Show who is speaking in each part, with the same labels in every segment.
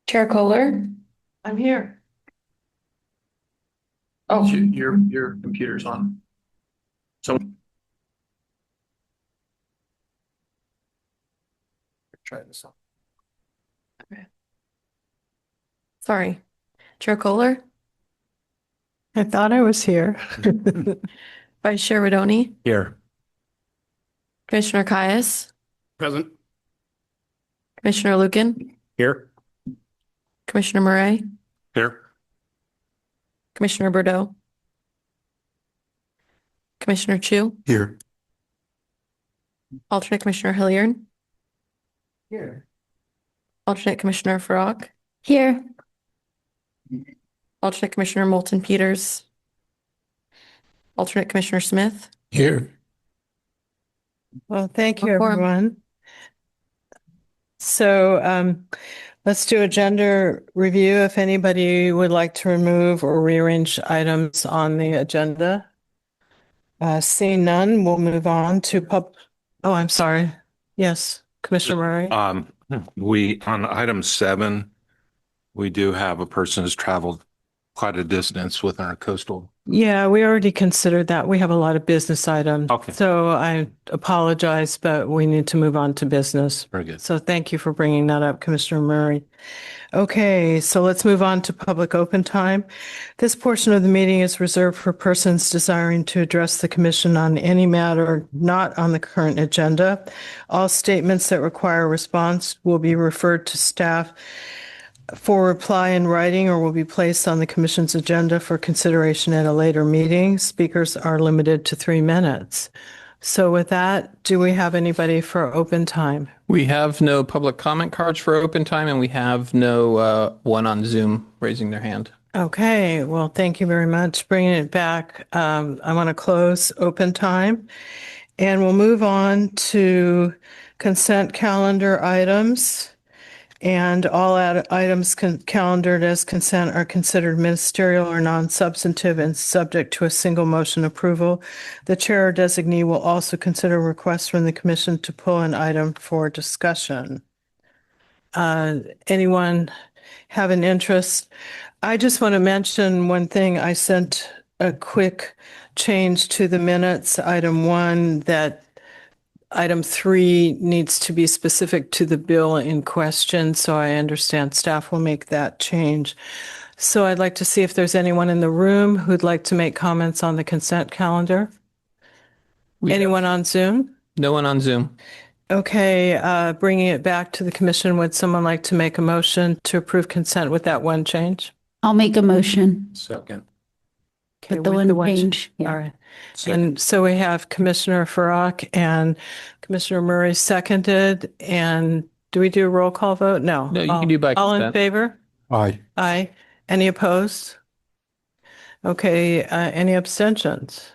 Speaker 1: Chair Kohler?
Speaker 2: I'm here.
Speaker 1: Oh,
Speaker 3: Your computer's on. So try this out.
Speaker 1: sorry. Chair Kohler?
Speaker 2: I thought I was here.
Speaker 1: Vice Chair Rodoni?
Speaker 3: Here.
Speaker 1: Commissioner Caius?
Speaker 3: Present.
Speaker 1: Commissioner Lucan?
Speaker 3: Here.
Speaker 1: Commissioner Murray?
Speaker 3: Here.
Speaker 1: Commissioner Bordeaux? Commissioner Chu?
Speaker 3: Here.
Speaker 1: Alternate Commissioner Hilliard?
Speaker 2: Here.
Speaker 1: Alternate Commissioner Farag?
Speaker 4: Here.
Speaker 1: Alternate Commissioner Moulton Peters? Alternate Commissioner Smith?
Speaker 3: Here.
Speaker 2: Well, thank you,
Speaker 1: No quorum.
Speaker 2: everyone. So let's do agenda review. If anybody would like to remove or rearrange items on the agenda. Seeing none, we'll move on to oh, I'm sorry. Yes, Commissioner Murray.
Speaker 5: On item 7, we do have a person who's traveled quite a distance within our coastal.
Speaker 2: Yeah, we already considered that. We have a lot of business items.
Speaker 5: Okay.
Speaker 2: So I apologize, but we need to move on to business.
Speaker 5: Very good.
Speaker 2: So thank you for bringing that up, Commissioner Murray. Okay, so let's move on to public open time. This portion of the meeting is reserved for persons desiring to address the commission on any matter not on the current agenda. All statements that require a response will be referred to staff for reply in writing or will be placed on the commission's agenda for consideration at a later meeting. Speakers are limited to 3 minutes. So with that, do we have anybody for open time?
Speaker 6: We have no public comment cards for open time, and we have no one on Zoom raising their hand.
Speaker 2: Okay, well, thank you very much. Bringing it back, I want to close open time. And we'll move on to consent calendar items. And all items calendared as consent are considered ministerial or non-substantive and subject to a single motion approval. The chair or designee will also consider requests from the commission to pull an item for discussion. Anyone have an interest? I just want to mention one thing. I sent a quick change to the minutes, item 1, that item 3 needs to be specific to the bill in question, so I understand staff will make that change. So I'd like to see if there's anyone in the room who'd like to make comments on the consent calendar. Anyone on Zoom?
Speaker 6: No one on Zoom.
Speaker 2: Okay, bringing it back to the commission, would someone like to make a motion to approve consent with that one change?
Speaker 4: I'll make a motion
Speaker 3: Second.
Speaker 2: Okay,
Speaker 4: with the
Speaker 2: with
Speaker 4: one change.
Speaker 2: All
Speaker 4: Yeah.
Speaker 2: right. And so we have Commissioner Farag and Commissioner Murray seconded. And do we do a roll call vote? No.
Speaker 6: No, you can do by
Speaker 2: All in
Speaker 6: consent.
Speaker 2: favor?
Speaker 5: Aye.
Speaker 2: Aye. Any opposed? Okay, any abstentions?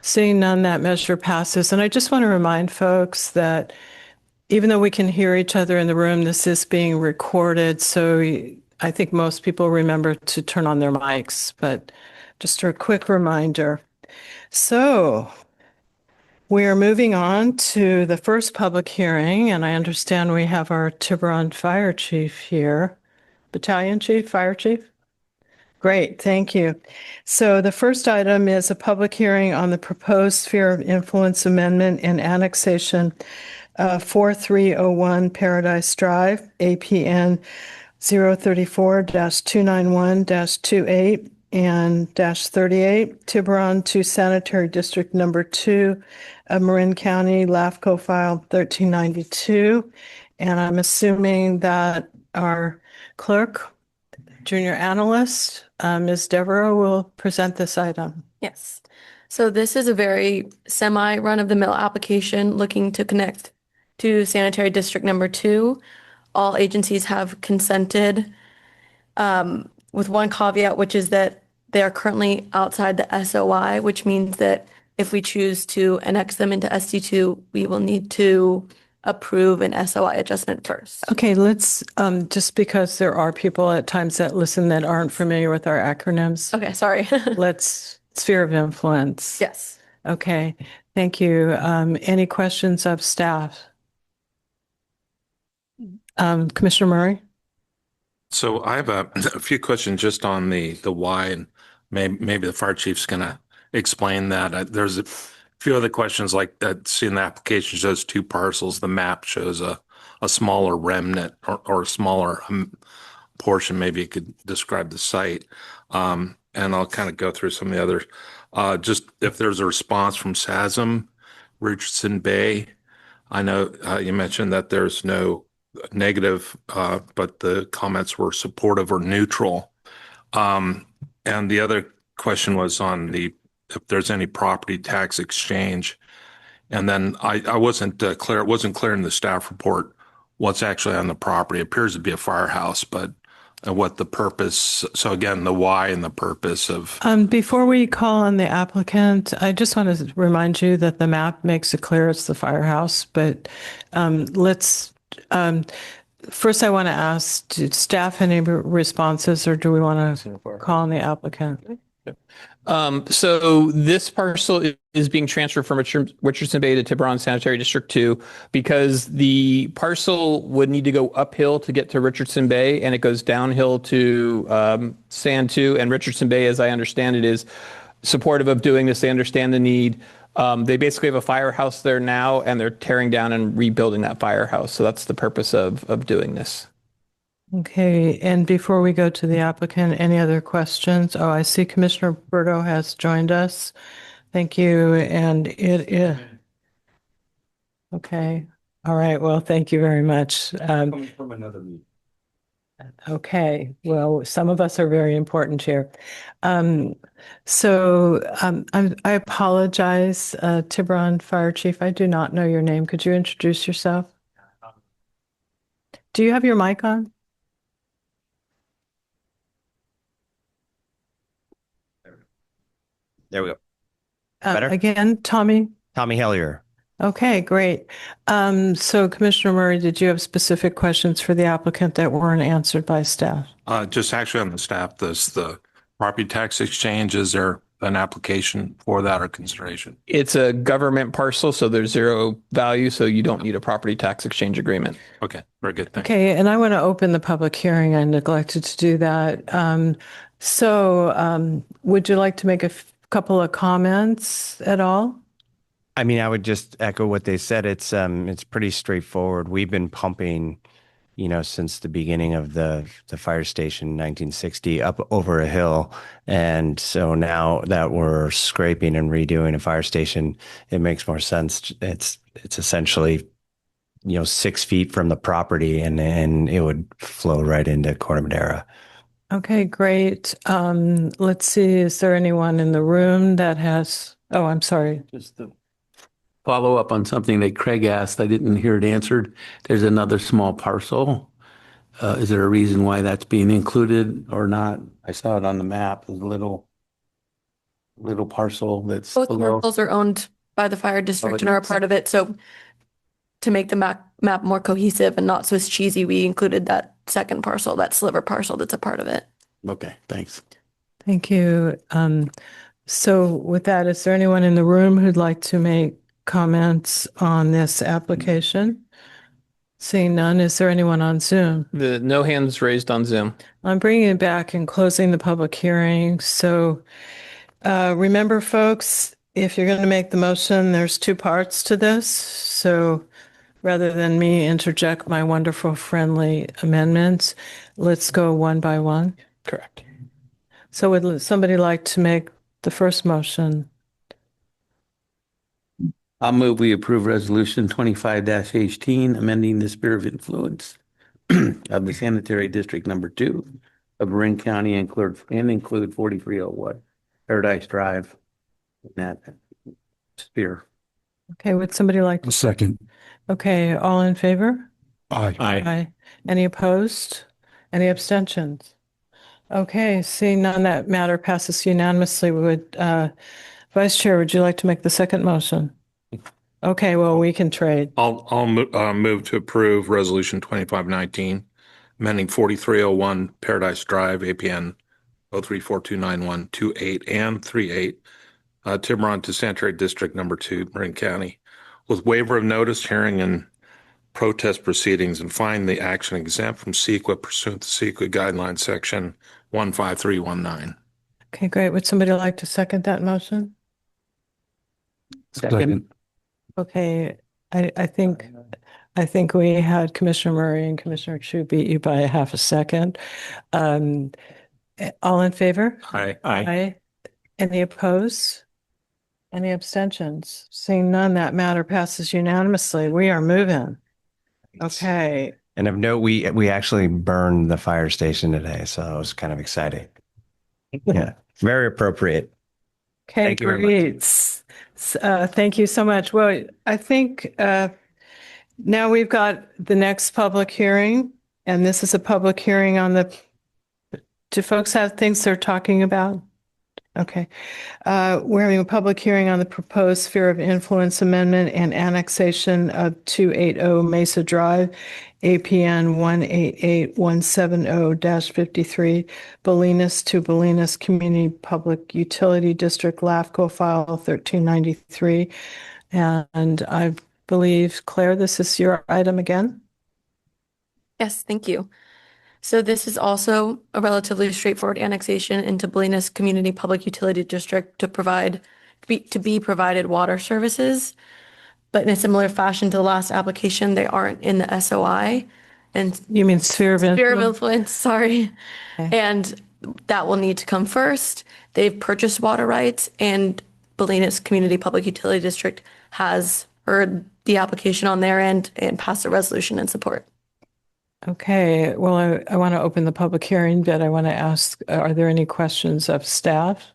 Speaker 2: Seeing none, that measure passes. And I just want to remind folks that even though we can hear each other in the room, this is being recorded. So I think most people remember to turn on their mics, but just a quick reminder. So we are moving on to the first public hearing, and I understand we have our Tiburon Fire Chief here. Battalion Chief, Fire Chief? Great, thank you. So the first item is a public hearing on the proposed sphere of influence amendment and annexation 4301 Paradise Drive, APN 034-291-28 and -38, Tiburon to Sanitary District Number 2 of Marin County, LAFCo File 1392. And I'm assuming that our clerk, junior analyst, Ms. Devereaux, will present this item.
Speaker 1: yes. So this is a very semi-run-of-the-mill application looking to connect to Sanitary District Number 2. All agencies have consented, with one caveat, which is that they are currently outside the SOI, which means that if we choose to annex them into SD2, we will need to approve an SOI adjustment first.
Speaker 2: Okay, let's, just because there are people at times that listen that aren't familiar with our acronyms,
Speaker 1: Okay, sorry.
Speaker 2: let's, sphere of influence.
Speaker 1: Yes.
Speaker 2: Okay, thank you. Any questions of staff? Commissioner Murray?
Speaker 5: So I have a few questions just on the why, and maybe the fire chief's gonna explain that. There's a few other questions like that. Seeing the application shows two parcels, the map shows a smaller remnant or a smaller portion. Maybe you could describe the site. And I'll kind of go through some of the others. Just if there's a response from SASM, Richardson Bay. I know you mentioned that there's no negative, but the comments were supportive or neutral. And the other question was on if there's any property tax exchange. And then I wasn't clear, it wasn't clear in the staff report what's actually on the property. It appears to be a firehouse, but what the purpose, so again, the why and the purpose of.
Speaker 2: Before we call on the applicant, I just want to remind you that the map makes it clear it's the firehouse, but let's, first I want to ask, do staff any responses, or do we want to call on the applicant?
Speaker 6: So this parcel is being transferred from Richardson Bay to Tiburon Sanitary District 2 because the parcel would need to go uphill to get to Richardson Bay, and it goes downhill to Sand 2. And Richardson Bay, as I understand it, is supportive of doing this. They understand the need. They basically have a firehouse there now, and they're tearing down and rebuilding that firehouse. So that's the purpose of doing this.
Speaker 2: Okay, and before we go to the applicant, any other questions? Oh, I see Commissioner Berto has joined us. Thank you, and it is, okay, all right, well, thank you very much.
Speaker 3: Coming from another meeting.
Speaker 2: Okay, well, some of us are very important here. I apologize, Tiburon Fire Chief, I do not know your name. Could you introduce yourself? Do you have your mic on?
Speaker 4: There we go. Better?
Speaker 2: Again, Tommy?
Speaker 4: Tommy Hellier.
Speaker 2: Okay, great. So Commissioner Murray, did you have specific questions for the applicant that weren't answered by staff?
Speaker 5: Just actually on the staff, the property tax exchange, is there an application for that or consideration?
Speaker 6: It's a government parcel, so there's zero value, so you don't need a property tax exchange agreement.
Speaker 5: Okay, very good. Thank you.
Speaker 2: Okay, and I want to open the public hearing. I neglected to do that. Would you like to make a couple of comments at all?
Speaker 4: I mean, I would just echo what they said. It's pretty straightforward. We've been pumping, since the beginning of the fire station in 1960 up over a hill. And so now that we're scraping and redoing a fire station, it makes more sense. It's essentially, 6 feet from the property and it would flow right into Corte Madera.
Speaker 2: Okay, great. Let's see, is there anyone in the room that has, oh, I'm sorry.
Speaker 7: Just to follow up on something that Craig asked, I didn't hear it answered. There's another small parcel. Is there a reason why that's being included or not? I saw it on the map, a little parcel that's
Speaker 1: Both
Speaker 7: below.
Speaker 1: parcels are owned by the fire district and are a part of it. So to make the map more cohesive and not Swiss cheesy, we included that second parcel, that sliver parcel that's a part of it.
Speaker 7: Okay, thanks.
Speaker 2: Thank you. So with that, is there anyone in the room who'd like to make comments on this application? Seeing none, is there anyone on Zoom?
Speaker 6: No hands raised on Zoom.
Speaker 2: I'm bringing it back and closing the public hearing. So remember, folks, if you're going to make the motion, there's two parts to this. So rather than me interject my wonderful friendly amendments, let's go one by one.
Speaker 6: Correct.
Speaker 2: So would somebody like to make the first motion?
Speaker 7: I'll move we approve resolution 25-18, amending the sphere of influence of the sanitary district number 2 of Marin County and include 4301 Paradise Drive in that sphere.
Speaker 2: Okay, would somebody like to?
Speaker 3: Second.
Speaker 2: Okay, all in favor?
Speaker 3: Aye.
Speaker 2: Aye. Any opposed? Any abstentions? Okay, seeing none, that matter passes unanimously. Vice Chair, would you like to make the second motion? Okay, well, we can trade.
Speaker 5: I'll move to approve resolution 2519, amending 4301 Paradise Drive, APN 03429128 and 38, Tiburon to Sanitary District number 2, Marin County, with waiver of notice, hearing and protest proceedings and find the action exempt from CEQA pursuant to CEQA guidelines section 15319.
Speaker 2: Okay, great. Would somebody like to second that motion?
Speaker 7: Second.
Speaker 2: Okay, I think we had Commissioner Murray and Commissioner Chu beat you by a half a second. All in favor?
Speaker 3: Aye.
Speaker 2: Aye. Any opposed? Any abstentions? Seeing none, that matter passes unanimously. We are moving. Okay.
Speaker 4: And of note, we actually burned the fire station today, so it was kind of exciting. Yeah, very appropriate.
Speaker 2: Okay,
Speaker 4: Thank you very much.
Speaker 2: great. Thank you so much. Well, I think now we've got the next public hearing, and this is a public hearing on the, do folks have things they're talking about? Okay. We're having a public hearing on the proposed sphere of influence amendment and annexation of 280 Mesa Drive, APN 188170-53, Bolinas to Bolinas Community Public Utility District, LAFCO file 1393. And I believe, Claire, this is your item again?
Speaker 1: Yes, thank you. So this is also a relatively straightforward annexation into Bolinas Community Public Utility District to be provided water services. But in a similar fashion to the last application, they aren't in the SOI and
Speaker 2: You mean sphere of
Speaker 1: sphere of
Speaker 2: influence?
Speaker 1: influence, sorry.
Speaker 2: Okay.
Speaker 1: And that will need to come first. They've purchased water rights, and Bolinas Community Public Utility District has heard the application on their end and passed a resolution in support.
Speaker 2: Okay, well, I want to open the public hearing, but I want to ask, are there any questions of staff?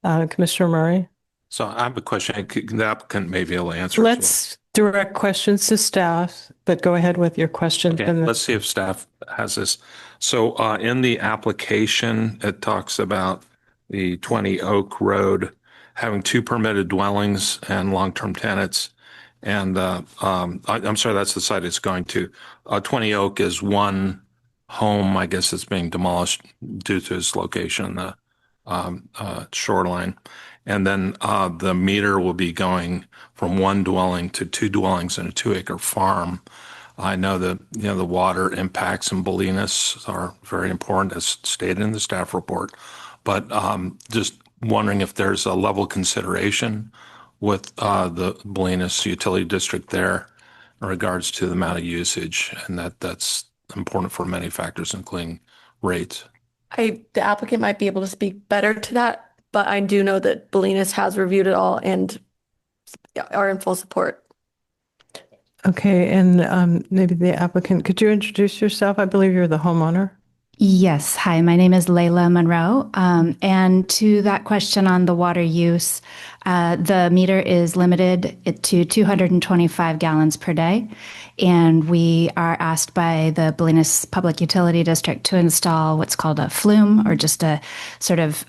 Speaker 2: Commissioner Murray?
Speaker 5: So I have a question. The applicant may be able to answer. as well.
Speaker 2: Let's direct questions to staff, but go ahead with your question.
Speaker 5: Okay,
Speaker 2: and then-
Speaker 5: let's see if staff has this. So in the application, it talks about the 20 Oak Road having 2 permitted dwellings and long-term tenants. And I'm sorry, that's the site it's going to. 20 Oak is one home, I guess it's being demolished due to its location in the shoreline. And then the meter will be going from 1 dwelling to 2 dwellings in a 2-acre farm. I know that, the water impacts in Bolinas are very important, as stated in the staff report. But just wondering if there's a level consideration with the Bolinas Utility District there in regards to the amount of usage, and that's important for many factors, including rates.
Speaker 1: The applicant might be able to speak better to that, but I do know that Bolinas has reviewed it all and are in full support.
Speaker 2: Okay, and maybe the applicant, could you introduce yourself? I believe you're the homeowner.
Speaker 8: Yes. Hi, my name is Layla Monroe. And to that question on the water use, the meter is limited to 225 gallons per day. And we are asked by the Bolinas Public Utility District to install what's called a flume, or just a sort of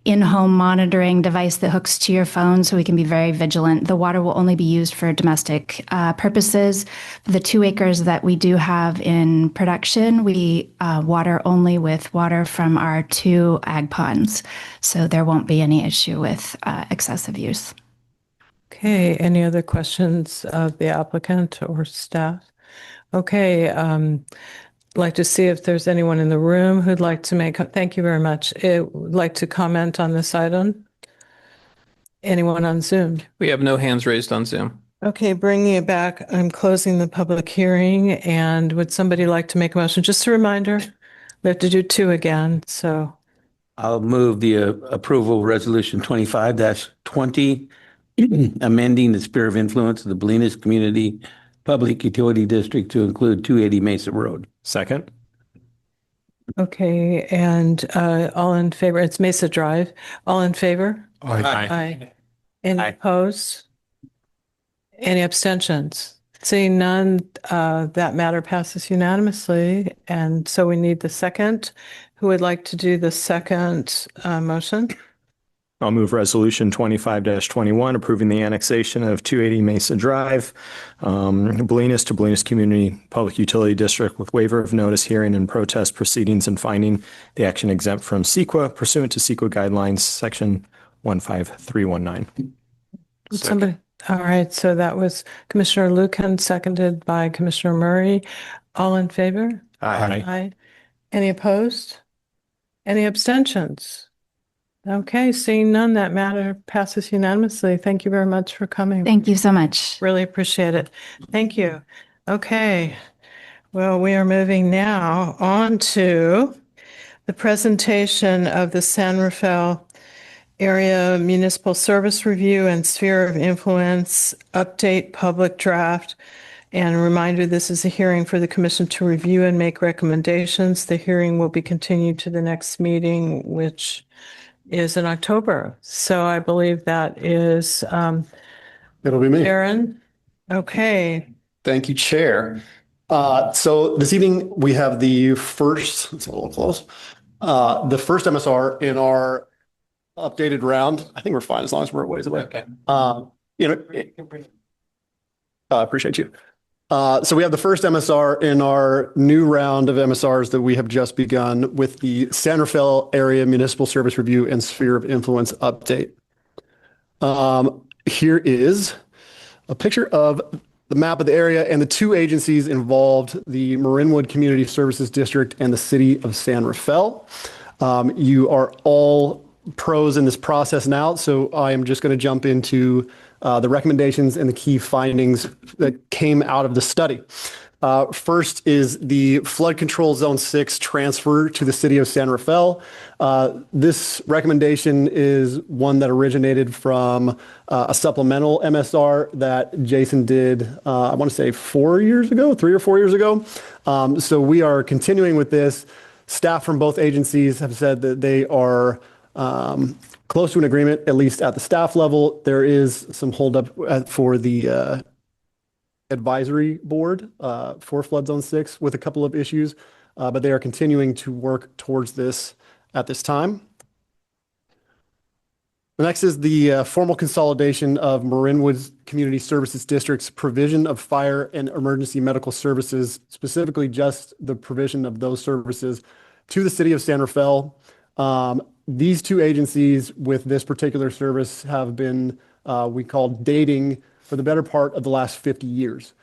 Speaker 8: in-home monitoring device that hooks to your phone so we can be very vigilant. The water will only be used for domestic purposes. The 2 acres that we do have in production, we water only with water from our 2 ag ponds. So there won't be any issue with excessive use.
Speaker 2: Okay, any other questions of the applicant or staff? Okay, like to see if there's anyone in the room who'd like to thank you very much. Would like to comment on this item? Anyone on Zoom?
Speaker 6: We have no hands raised on Zoom.
Speaker 2: Okay, bringing it back, I'm closing the public hearing, and would somebody like to make a motion? Just a reminder, we have to do 2 again, so.
Speaker 7: I'll move the approval of resolution 25-20, amending the sphere of influence of the Bolinas Community Public Utility District to include 280 Mesa Road.
Speaker 3: Second.
Speaker 2: Okay, and all in favor, it's Mesa Drive, all in favor?
Speaker 3: Aye.
Speaker 2: Aye. Any
Speaker 4: Aye.
Speaker 2: opposed? Any abstentions? Seeing none, that matter passes unanimously. And so we need the second. Who would like to do the second motion?
Speaker 9: I'll move resolution 25-21, approving the annexation of 280 Mesa Drive, Bolinas to Bolinas Community Public Utility District with waiver of notice, hearing, and protest proceedings, and finding the action exempt from CEQA pursuant to CEQA guidelines, section 15319.
Speaker 2: Would somebody All right, so that was Commissioner Lucan, seconded by Commissioner Murray. All in favor?
Speaker 3: Aye.
Speaker 2: Aye. Any opposed? Any abstentions? Okay, seeing none, that matter passes unanimously. Thank you very much for coming.
Speaker 8: Thank you so much.
Speaker 2: Really appreciate it. Thank you. Okay, well, we are moving now on to the presentation of the San Rafael Area Municipal Service Review and Sphere of Influence Update Public Draft. And a reminder, this is a hearing for the commission to review and make recommendations. The hearing will be continued to the next meeting, which is in October. So I believe that is
Speaker 10: It'll be me.
Speaker 2: Aaron. Okay,
Speaker 10: Thank you, Chair. So this evening, we have the first, it's a little close, the first MSR in our updated round. I think we're fine as long as we're a ways away. Okay. Appreciate you. So we have the first MSR in our new round of MSRs that we have just begun with the San Rafael Area Municipal Service Review and Sphere of Influence update. Here is a picture of the map of the area and the two agencies involved, the Marinwood Community Services District and the City of San Rafael. You are all pros in this process now, so I am just going to jump into the recommendations and the key findings that came out of the study. First is the flood control zone 6 transfer to the city of San Rafael. This recommendation is one that originated from a supplemental MSR that Jason did, I want to say 3 or 4 years ago. So we are continuing with this. Staff from both agencies have said that they are close to an agreement, at least at the staff level. There is some holdup for the advisory board for flood zone 6 with a couple of issues, but they are continuing to work towards this at this time. The next is the formal consolidation of Marinwood Community Services District's provision of fire and emergency medical services, specifically just the provision of those services to the city of San Rafael. These two agencies with this particular service have been, we call dating for the better part of the last 50 years.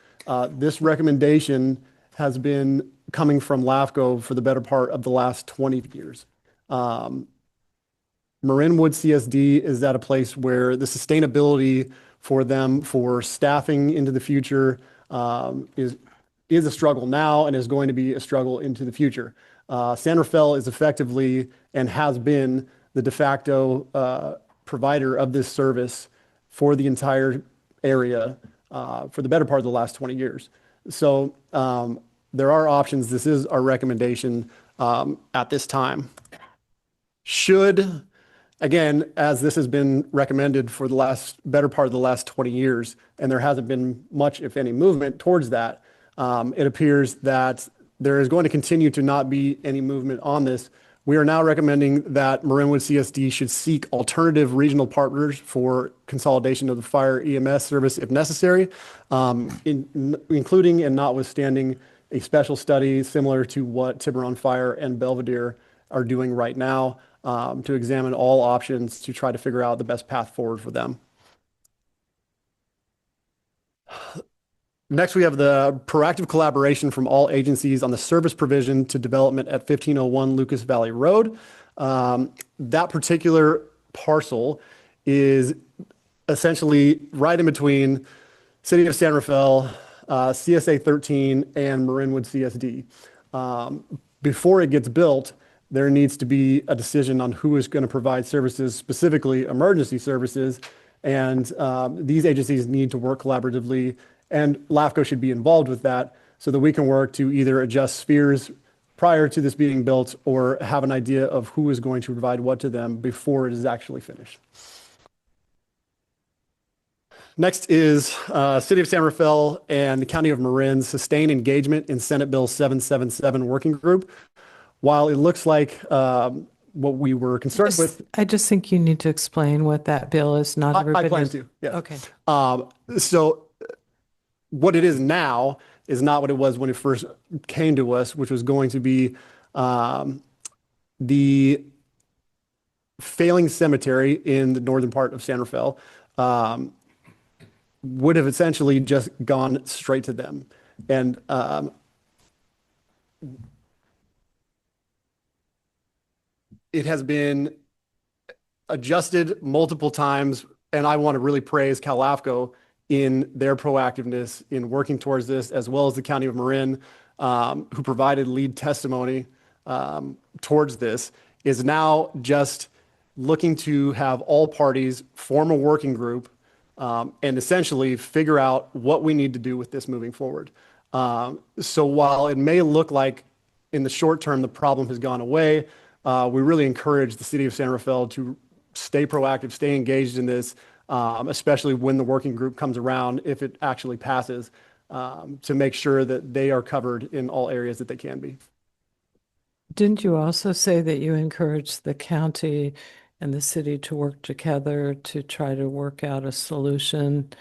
Speaker 10: This recommendation has been coming from LAFCo for the better part of the last 20 years. Marinwood CSD is at a place where the sustainability for them for staffing into the future is a struggle now and is going to be a struggle into the future. San Rafael is effectively and has been the de facto provider of this service for the entire area for the better part of the last 20 years. So there are options. This is our recommendation at this time. Should, again, as this has been recommended for the better part of the last 20 years, and there hasn't been much, if any, movement towards that, it appears that there is going to continue to not be any movement on this. We are now recommending that Marinwood CSD should seek alternative regional partners for consolidation of the fire EMS service if necessary, including and notwithstanding a special study similar to what Tiburon Fire and Belvedere are doing right now to examine all options to try to figure out the best path forward for them. Next, we have the proactive collaboration from all agencies on the service provision to development at 1501 Lucas Valley Road. That particular parcel is essentially right in between City of San Rafael, CSA 13, and Marinwood CSD. Before it gets built, there needs to be a decision on who is going to provide services, specifically emergency services, and these agencies need to work collaboratively, and LAFCo should be involved with that so that we can work to either adjust spheres prior to this being built or have an idea of who is going to provide what to them before it is actually finished. Next is City of San Rafael and the County of Marin's sustained engagement in Senate Bill 777 working group. While it looks like what we were concerned with.
Speaker 2: I just think you need to explain what that bill is. Not everybody.
Speaker 10: I plan to, yeah.
Speaker 2: Okay.
Speaker 10: So what it is now is not what it was when it first came to us, which was going to be the failing cemetery in the northern part of San Rafael. would have essentially just gone straight to them. And it has been adjusted multiple times, and I want to really praise Cal LAFCo in their proactiveness in working towards this, as well as the County of Marin, who provided lead testimony towards this, is now just looking to have all parties form a working group and essentially figure out what we need to do with this moving forward. So while it may look like in the short term the problem has gone away, we really encourage the city of San Rafael to stay proactive, stay engaged in this, especially when the working group comes around, if it actually passes, to make sure that they are covered in all areas that they can be.
Speaker 2: Didn't you also say that you encouraged the county and the city to work together to try to work out a solution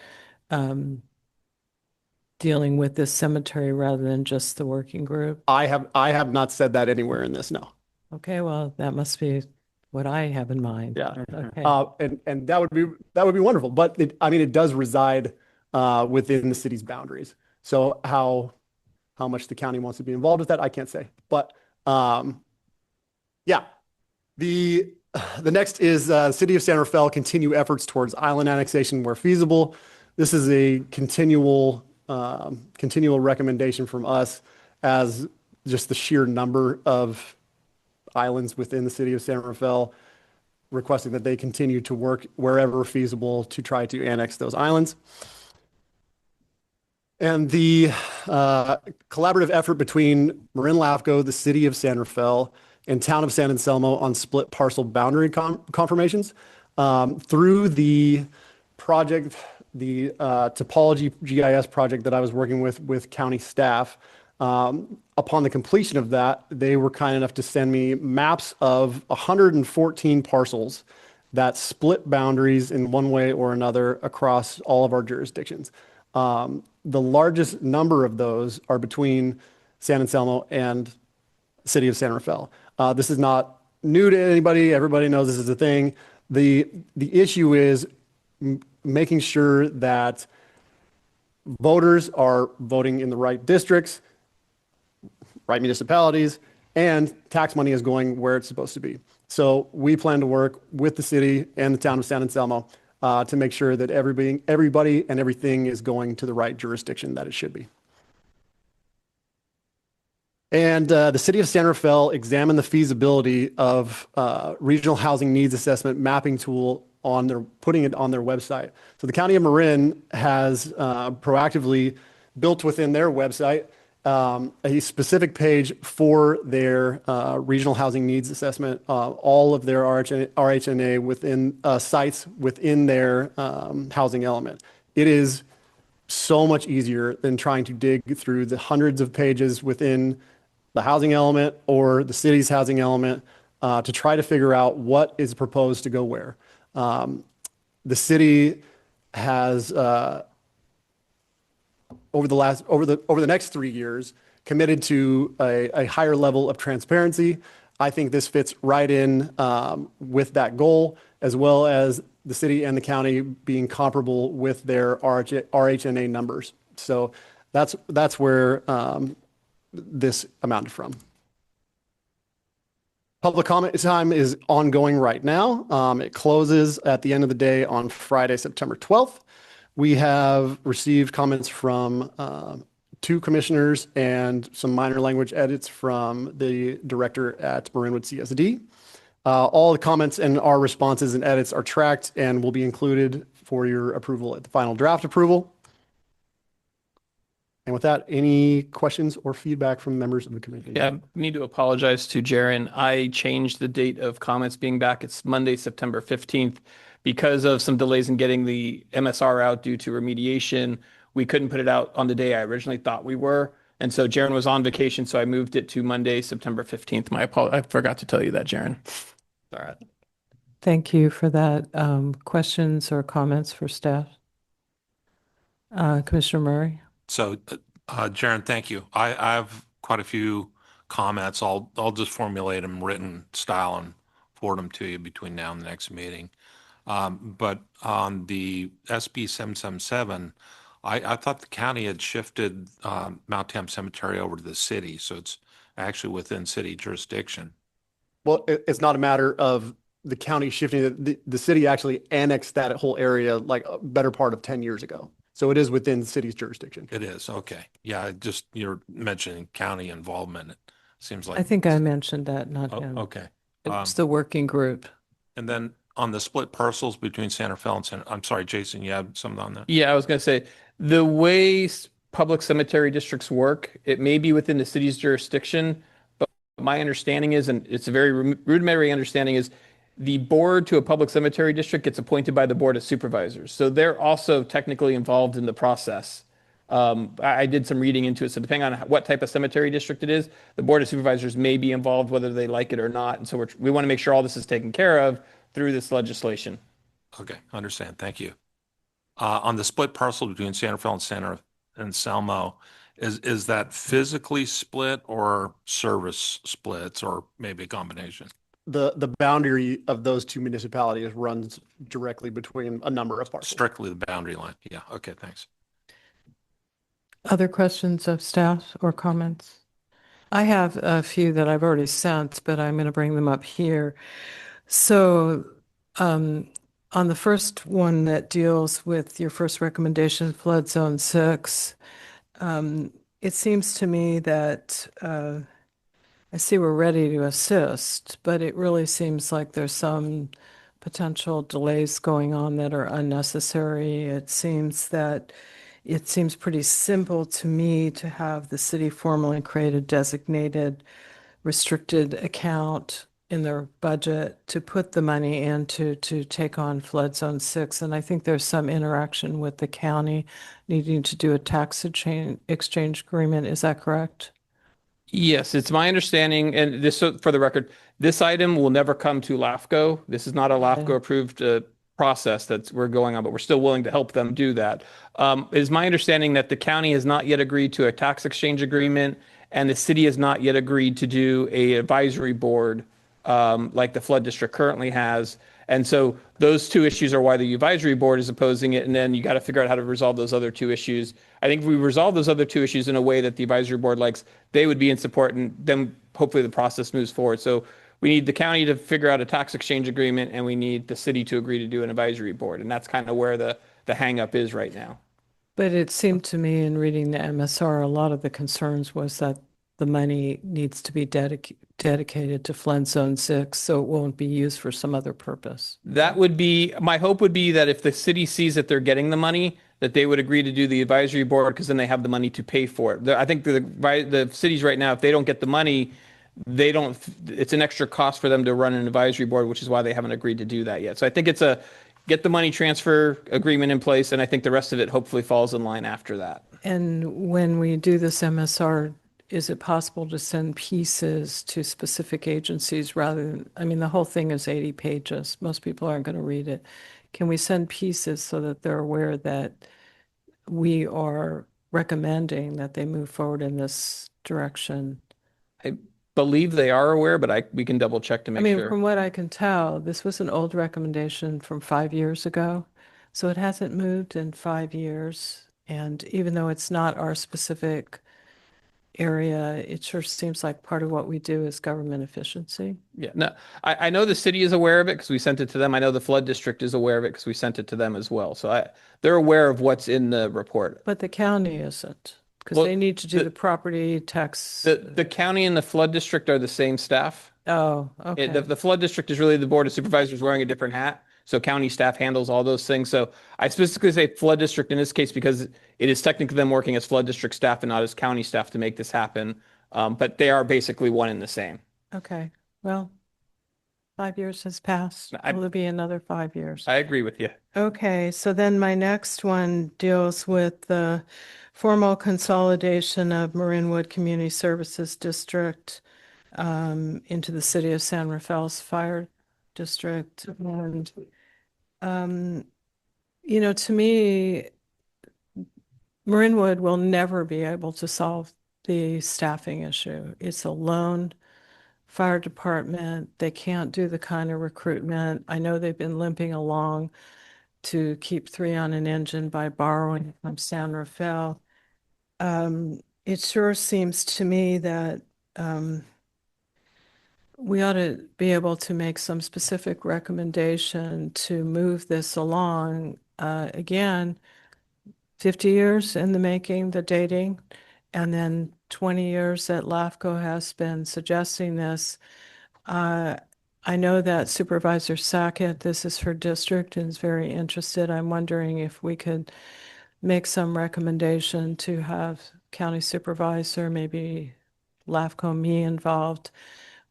Speaker 2: dealing with this cemetery rather than just the working group?
Speaker 10: I have not said that anywhere in this, no.
Speaker 2: Okay, well, that must be what I have in mind.
Speaker 10: Yeah.
Speaker 2: Okay.
Speaker 10: And that would be wonderful. But it does reside within the city's boundaries. So how much the county wants to be involved with that, I can't say. But yeah, the next is City of San Rafael continue efforts towards island annexation where feasible. This is a continual recommendation from us, as just the sheer number of islands within the city of San Rafael, requesting that they continue to work wherever feasible to try to annex those islands. And the collaborative effort between Marin LAFCo, the city of San Rafael, and town of San Anselmo on split parcel boundary confirmations through the project, the topology GIS project that I was working with county staff. Upon the completion of that, they were kind enough to send me maps of 114 parcels that split boundaries in one way or another across all of our jurisdictions. The largest number of those are between San Anselmo and city of San Rafael. This is not new to anybody. Everybody knows this is a thing. The issue is making sure that voters are voting in the right districts, right municipalities, and tax money is going where it's supposed to be. So we plan to work with the city and the town of San Anselmo to make sure that everybody and everything is going to the right jurisdiction that it should be. And the city of San Rafael examined the feasibility of regional housing needs assessment mapping tool putting it on their website. So the county of Marin has proactively built within their website a specific page for their regional housing needs assessment, all of their RHNA within sites within their housing element. It is so much easier than trying to dig through the hundreds of pages within the housing element or the city's housing element to try to figure out what is proposed to go where. The city has over the next 3 years committed to a higher level of transparency. I think this fits right in with that goal, as well as the city and the county being comparable with their RHNA numbers. So that's where this amounted from. Public comment time is ongoing right now. It closes at the end of the day on Friday, September 12th. We have received comments from 2 commissioners and some minor language edits from the director at Marinwood CSD. All the comments and our responses and edits are tracked and will be included for your approval at the final draft approval. And with that, any questions or feedback from members of the committee?
Speaker 6: Yeah, I need to apologize to Jaren. I changed the date of comments being back. It's Monday, September 15th. Because of some delays in getting the MSR out due to remediation, we couldn't put it out on the day I originally thought we were. And so Jaren was on vacation, so I moved it to Monday, September 15th. I forgot to tell you that, Jaren. All right.
Speaker 2: Thank you for that. Questions or comments for staff? Commissioner Murray?
Speaker 5: So, Jaren, thank you. I have quite a few comments. I'll just formulate them written style and forward them to you between now and the next meeting. But on the SB 777, I thought the county had shifted Mount Tam Cemetery over to the city, so it's actually within city jurisdiction.
Speaker 10: Well, it's not a matter of the county shifting it. The city actually annexed that whole area like a better part of 10 years ago. So it is within the city's jurisdiction.
Speaker 5: It is, okay. Yeah, just you're mentioning county involvement. It seems like.
Speaker 2: I think I mentioned that, not
Speaker 5: Oh,
Speaker 2: him.
Speaker 5: okay.
Speaker 2: It's the working group.
Speaker 5: And then on the split parcels between Santa Fe and Santa, I'm sorry, Jason, you have something on that?
Speaker 6: Yeah, I was going to say the way public cemetery districts work, it may be within the city's jurisdiction, but my understanding is, and it's a very rudimentary understanding, is the board to a public cemetery district gets appointed by the board of supervisors. So they're also technically involved in the process. I did some reading into it. So depending on what type of cemetery district it is, the board of supervisors may be involved whether they like it or not. And so we want to make sure all this is taken care of through this legislation.
Speaker 5: Okay, understand. Thank you. On the split parcel between Santa Fe and Selmo, is that physically split or service splits or maybe a combination?
Speaker 10: The boundary of those two municipalities runs directly between a number of parcels.
Speaker 5: Strictly the boundary line. Yeah, okay, thanks.
Speaker 2: Other questions of staff or comments? I have a few that I've already sent, but I'm going to bring them up here. So, on the first one that deals with your first recommendation, flood zone 6, it seems to me that I see we're ready to assist, but it really seems like there's some potential delays going on that are unnecessary. It seems pretty simple to me to have the city formally create a designated restricted account in their budget to put the money into to take on flood zone 6. And I think there's some interaction with the county needing to do a tax exchange agreement. Is that correct?
Speaker 6: Yes, it's my understanding, and this, so for the record, this item will never come to LAFCo. This is not a LAFCO approved process that we're going on, but we're still willing to help them do that. It is my understanding that the county has not yet agreed to a tax exchange agreement, and the city has not yet agreed to do a advisory board like the flood district currently has. And so those two issues are why the advisory board is opposing it. And then you got to figure out how to resolve those other two issues. I think if we resolve those other two issues in a way that the advisory board likes, they would be in support, and then hopefully the process moves forward. So we need the county to figure out a tax exchange agreement, and we need the city to agree to do an advisory board. And that's kind of where the hang up is right now.
Speaker 2: But it seemed to me in reading the MSR, a lot of the concerns was that the money needs to be dedicated to flood zone 6, so it won't be used for some other purpose.
Speaker 6: That would be, my hope would be that if the city sees that they're getting the money, that they would agree to do the advisory board, because then they have the money to pay for it. I think the cities right now, if they don't get the money, it's an extra cost for them to run an advisory board, which is why they haven't agreed to do that yet. So I think it's a get the money transfer agreement in place, and I think the rest of it hopefully falls in line after that.
Speaker 2: And when we do this MSR, is it possible to send pieces to specific agencies rather than, I mean, the whole thing is 80 pages. Most people aren't going to read it. Can we send pieces so that they're aware that we are recommending that they move forward in this direction?
Speaker 6: I believe they are aware, but we can double check to
Speaker 2: I
Speaker 6: make
Speaker 2: mean,
Speaker 6: sure.
Speaker 2: from what I can tell, this was an old recommendation from 5 years ago. So it hasn't moved in 5 years. And even though it's not our specific area, it sure seems like part of what we do is government efficiency.
Speaker 6: Yeah, no, I know the city is aware of it because we sent it to them. I know the flood district is aware of it because we sent it to them as well. So they're aware of what's in the report.
Speaker 2: But the county isn't, because
Speaker 6: Well,
Speaker 2: they need to do the property tax.
Speaker 6: The county and the flood district are the same staff.
Speaker 2: Oh, okay.
Speaker 6: The flood district is really the board of supervisors wearing a different hat. So county staff handles all those things. So I specifically say flood district in this case because it is technically them working as flood district staff and not as county staff to make this happen. But they are basically one and the same.
Speaker 2: Okay, well, 5 years has passed. Will there be another 5 years?
Speaker 6: I agree with you.
Speaker 2: Okay, so then my next one deals with the formal consolidation of Marinwood Community Services District into the City of San Rafael's Fire District. And, to me, Marinwood will never be able to solve the staffing issue. It's a lone fire department. They can't do the kind of recruitment. I know they've been limping along to keep three on an engine by borrowing from San Rafael. It sure seems to me that we ought to be able to make some specific recommendation to move this along. Again, 50 years in the making, the dating, and then 20 years that LAFCo has been suggesting this. I know that Supervisor Sackett, this is her district, and is very interested. I'm wondering if we could make some recommendation to have county supervisor, maybe LAFCO, me involved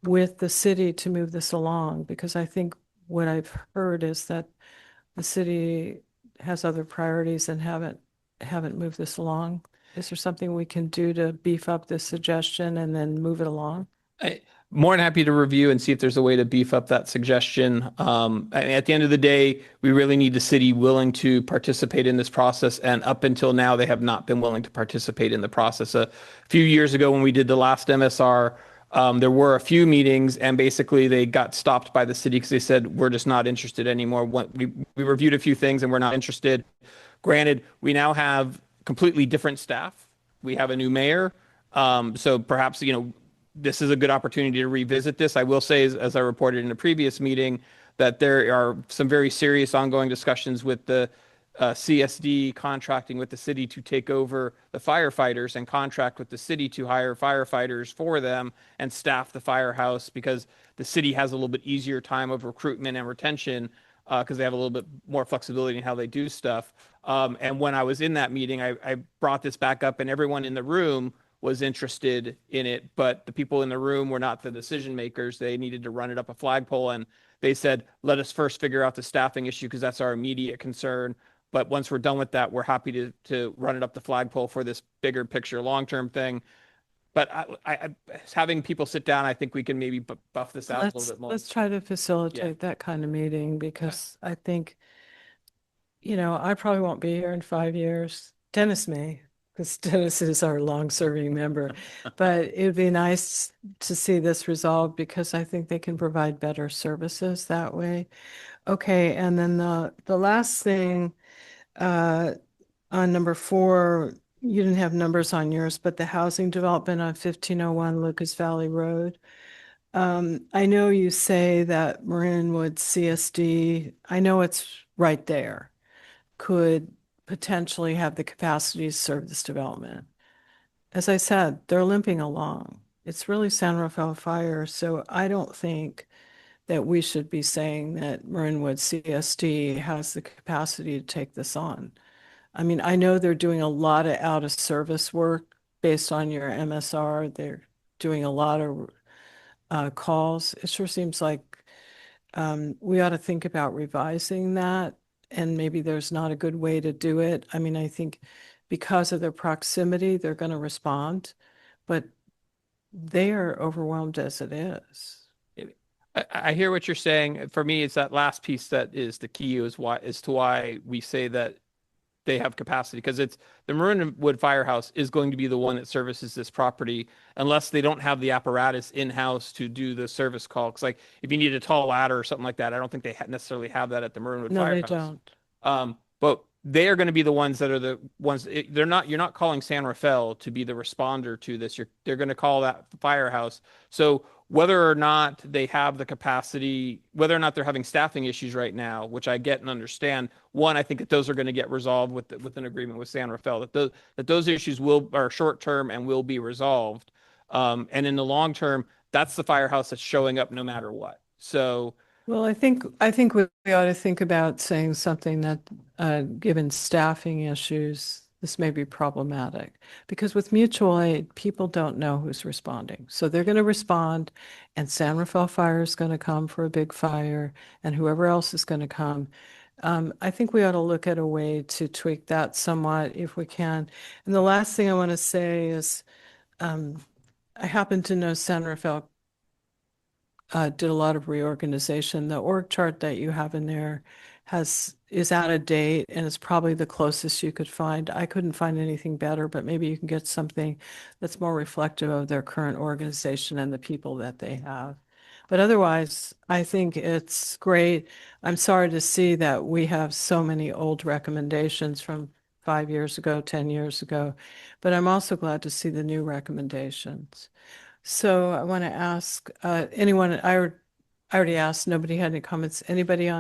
Speaker 2: with the city to move this along, because I think what I've heard is that the city has other priorities and haven't moved this along. Is there something we can do to beef up this suggestion and then move it along?
Speaker 6: More than happy to review and see if there's a way to beef up that suggestion. At the end of the day, we really need the city willing to participate in this process. And up until now, they have not been willing to participate in the process. A few years ago, when we did the last MSR, there were a few meetings, and basically they got stopped by the city because they said, we're just not interested anymore. We reviewed a few things and we're not interested. Granted, we now have completely different staff. We have a new mayor. So perhaps, this is a good opportunity to revisit this. I will say, as I reported in a previous meeting, that there are some very serious ongoing discussions with the CSD contracting with the city to take over the firefighters and contract with the city to hire firefighters for them and staff the firehouse, because the city has a little bit easier time of recruitment and retention because they have a little bit more flexibility in how they do stuff. And when I was in that meeting, I brought this back up, and everyone in the room was interested in it, but the people in the room were not the decision makers. They needed to run it up a flagpole, and they said, let us first figure out the staffing issue because that's our immediate concern. But once we're done with that, we're happy to run it up the flagpole for this bigger picture, long-term thing. But having people sit down, I think we can maybe buff this out a little bit more.
Speaker 2: Let's try to facilitate that kind of meeting, because I think, I probably won't be here in 5 years. Dennis may, because Dennis is our long-serving member. But it would be nice to see this resolved, because I think they can provide better services that way. Okay, and then the last thing, on number 4, you didn't have numbers on yours, but the housing development on 1501 Lucas Valley Road. I know you say that Marinwood CSD, I know it's right there, could potentially have the capacity to serve this development. As I said, they're limping along. It's really San Rafael Fire, so I don't think that we should be saying that Marinwood CSD has the capacity to take this on. I mean, I know they're doing a lot of out of service work based on your MSR. They're doing a lot of calls. It sure seems like we ought to think about revising that, and maybe there's not a good way to do it. I mean, I think because of their proximity, they're going to respond, but they are overwhelmed as it is.
Speaker 6: I hear what you're saying. For me, it's that last piece that is the key, is to why we say that they have capacity, because it's the Marinwood Firehouse is going to be the one that services this property unless they don't have the apparatus in-house to do the service call. Because like if you need a tall ladder or something like that, I don't think they necessarily have that at the Marinwood
Speaker 2: No, they
Speaker 6: Firehouse.
Speaker 2: don't.
Speaker 6: But they are going to be the ones that are the ones. You're not calling San Rafael to be the responder to this. They're going to call that firehouse. So whether or not they have the capacity, whether or not they're having staffing issues right now, which I get and understand, one, I think that those are going to get resolved with an agreement with San Rafael, that those issues are short term and will be resolved. And in the long term, that's the firehouse that's showing up no matter what. So.
Speaker 2: Well, I think we ought to think about saying something that, given staffing issues, this may be problematic, because with mutual aid, people don't know who's responding. So they're going to respond, and San Rafael Fire is going to come for a big fire, and whoever else is going to come. I think we ought to look at a way to tweak that somewhat if we can. And the last thing I want to say is, I happen to know San Rafael did a lot of reorganization. The org chart that you have in there has is out of date and it's probably the closest you could find. I couldn't find anything better, but maybe you can get something that's more reflective of their current organization and the people that they have. But otherwise, I think it's great. I'm sorry to see that we have so many old recommendations from 5 years ago, 10 years ago, but I'm also glad to see the new recommendations. So I want to ask anyone, I already asked, nobody had any comments. Anybody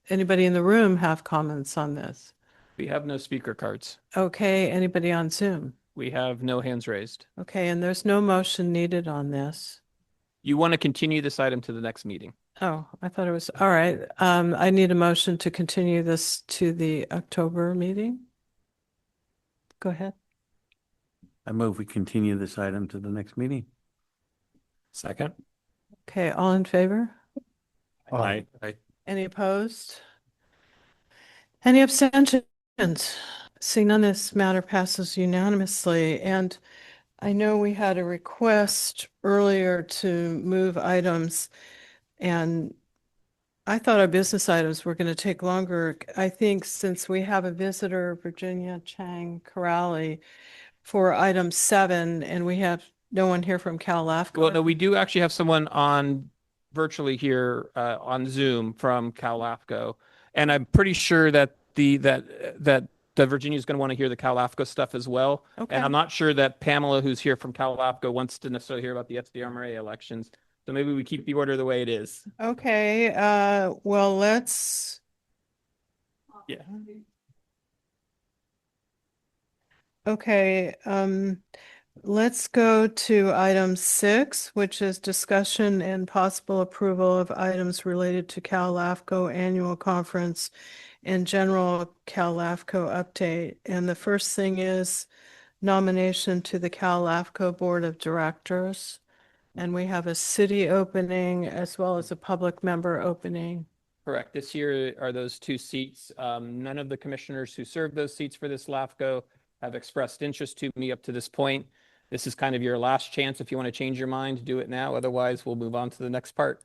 Speaker 2: anybody in the room have comments on this?
Speaker 6: We have no speaker cards.
Speaker 2: Okay, anybody on Zoom?
Speaker 6: We have no hands raised.
Speaker 2: Okay, and there's no motion needed on this.
Speaker 6: You want to continue this item to the next meeting?
Speaker 2: Oh, I thought it was, all right. I need a motion to continue this to the October meeting. Go ahead.
Speaker 7: I move we continue this item to the next meeting.
Speaker 3: Second.
Speaker 2: Okay, all in favor?
Speaker 3: Aye.
Speaker 2: Any opposed? Any abstentions? Seeing none, this matter passes unanimously. And I know we had a request earlier to move items, and I thought our business items were going to take longer. I think since we have a visitor, Virginia Chang Corrali, for item 7, and we have no one here from Cal LAFCo.
Speaker 6: Well, no, we do actually have someone on virtually here on Zoom from Cal LAFCo, and I'm pretty sure that the Virginia's going to want to hear the Cal LAFCo stuff as well.
Speaker 2: Okay.
Speaker 6: And I'm not sure that Pamela, who's here from Cal LAFCo, wants to necessarily hear about the SDRMRA elections. So maybe we keep the order the way it is.
Speaker 2: Okay, well, let's.
Speaker 6: Yeah.
Speaker 2: Okay, let's go to item 6, which is discussion and possible approval of items related to Cal LAFCO annual conference and general Cal LAFCO update. And the first thing is nomination to the Cal LAFCO Board of Directors. And we have a city opening as well as a public member opening.
Speaker 6: Correct. This year are those 2 seats. None of the commissioners who served those seats for this LAFCO have expressed interest to me up to this point. This is kind of your last chance. If you want to change your mind, do it now. Otherwise, we'll move on to the next part.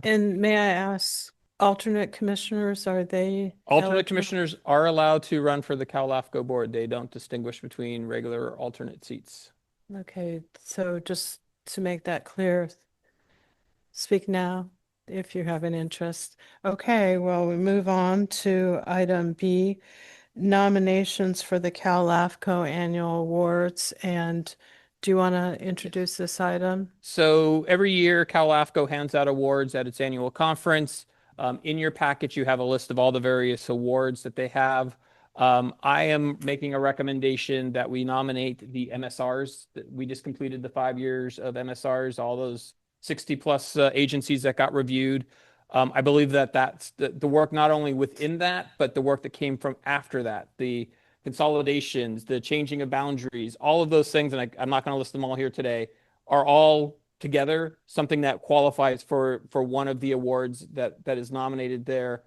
Speaker 2: And may I ask, alternate commissioners, are they
Speaker 6: Alternate
Speaker 2: eligible?
Speaker 6: commissioners are allowed to run for the Cal LAFCO board. They don't distinguish between regular or alternate seats.
Speaker 2: Okay, so just to make that clear, speak now if you have an interest. Okay, well, we move on to item B, nominations for the Cal LAFCO annual awards. And do you want to introduce this item?
Speaker 6: So every year, Cal LAFCO hands out awards at its annual conference. In your package, you have a list of all the various awards that they have. I am making a recommendation that we nominate the MSRs. We just completed the 5 years of MSRs, all those 60 plus agencies that got reviewed. I believe that that's the work not only within that, but the work that came from after that, the consolidations, the changing of boundaries, all of those things, and I'm not going to list them all here today, are all together something that qualifies for one of the awards that is nominated there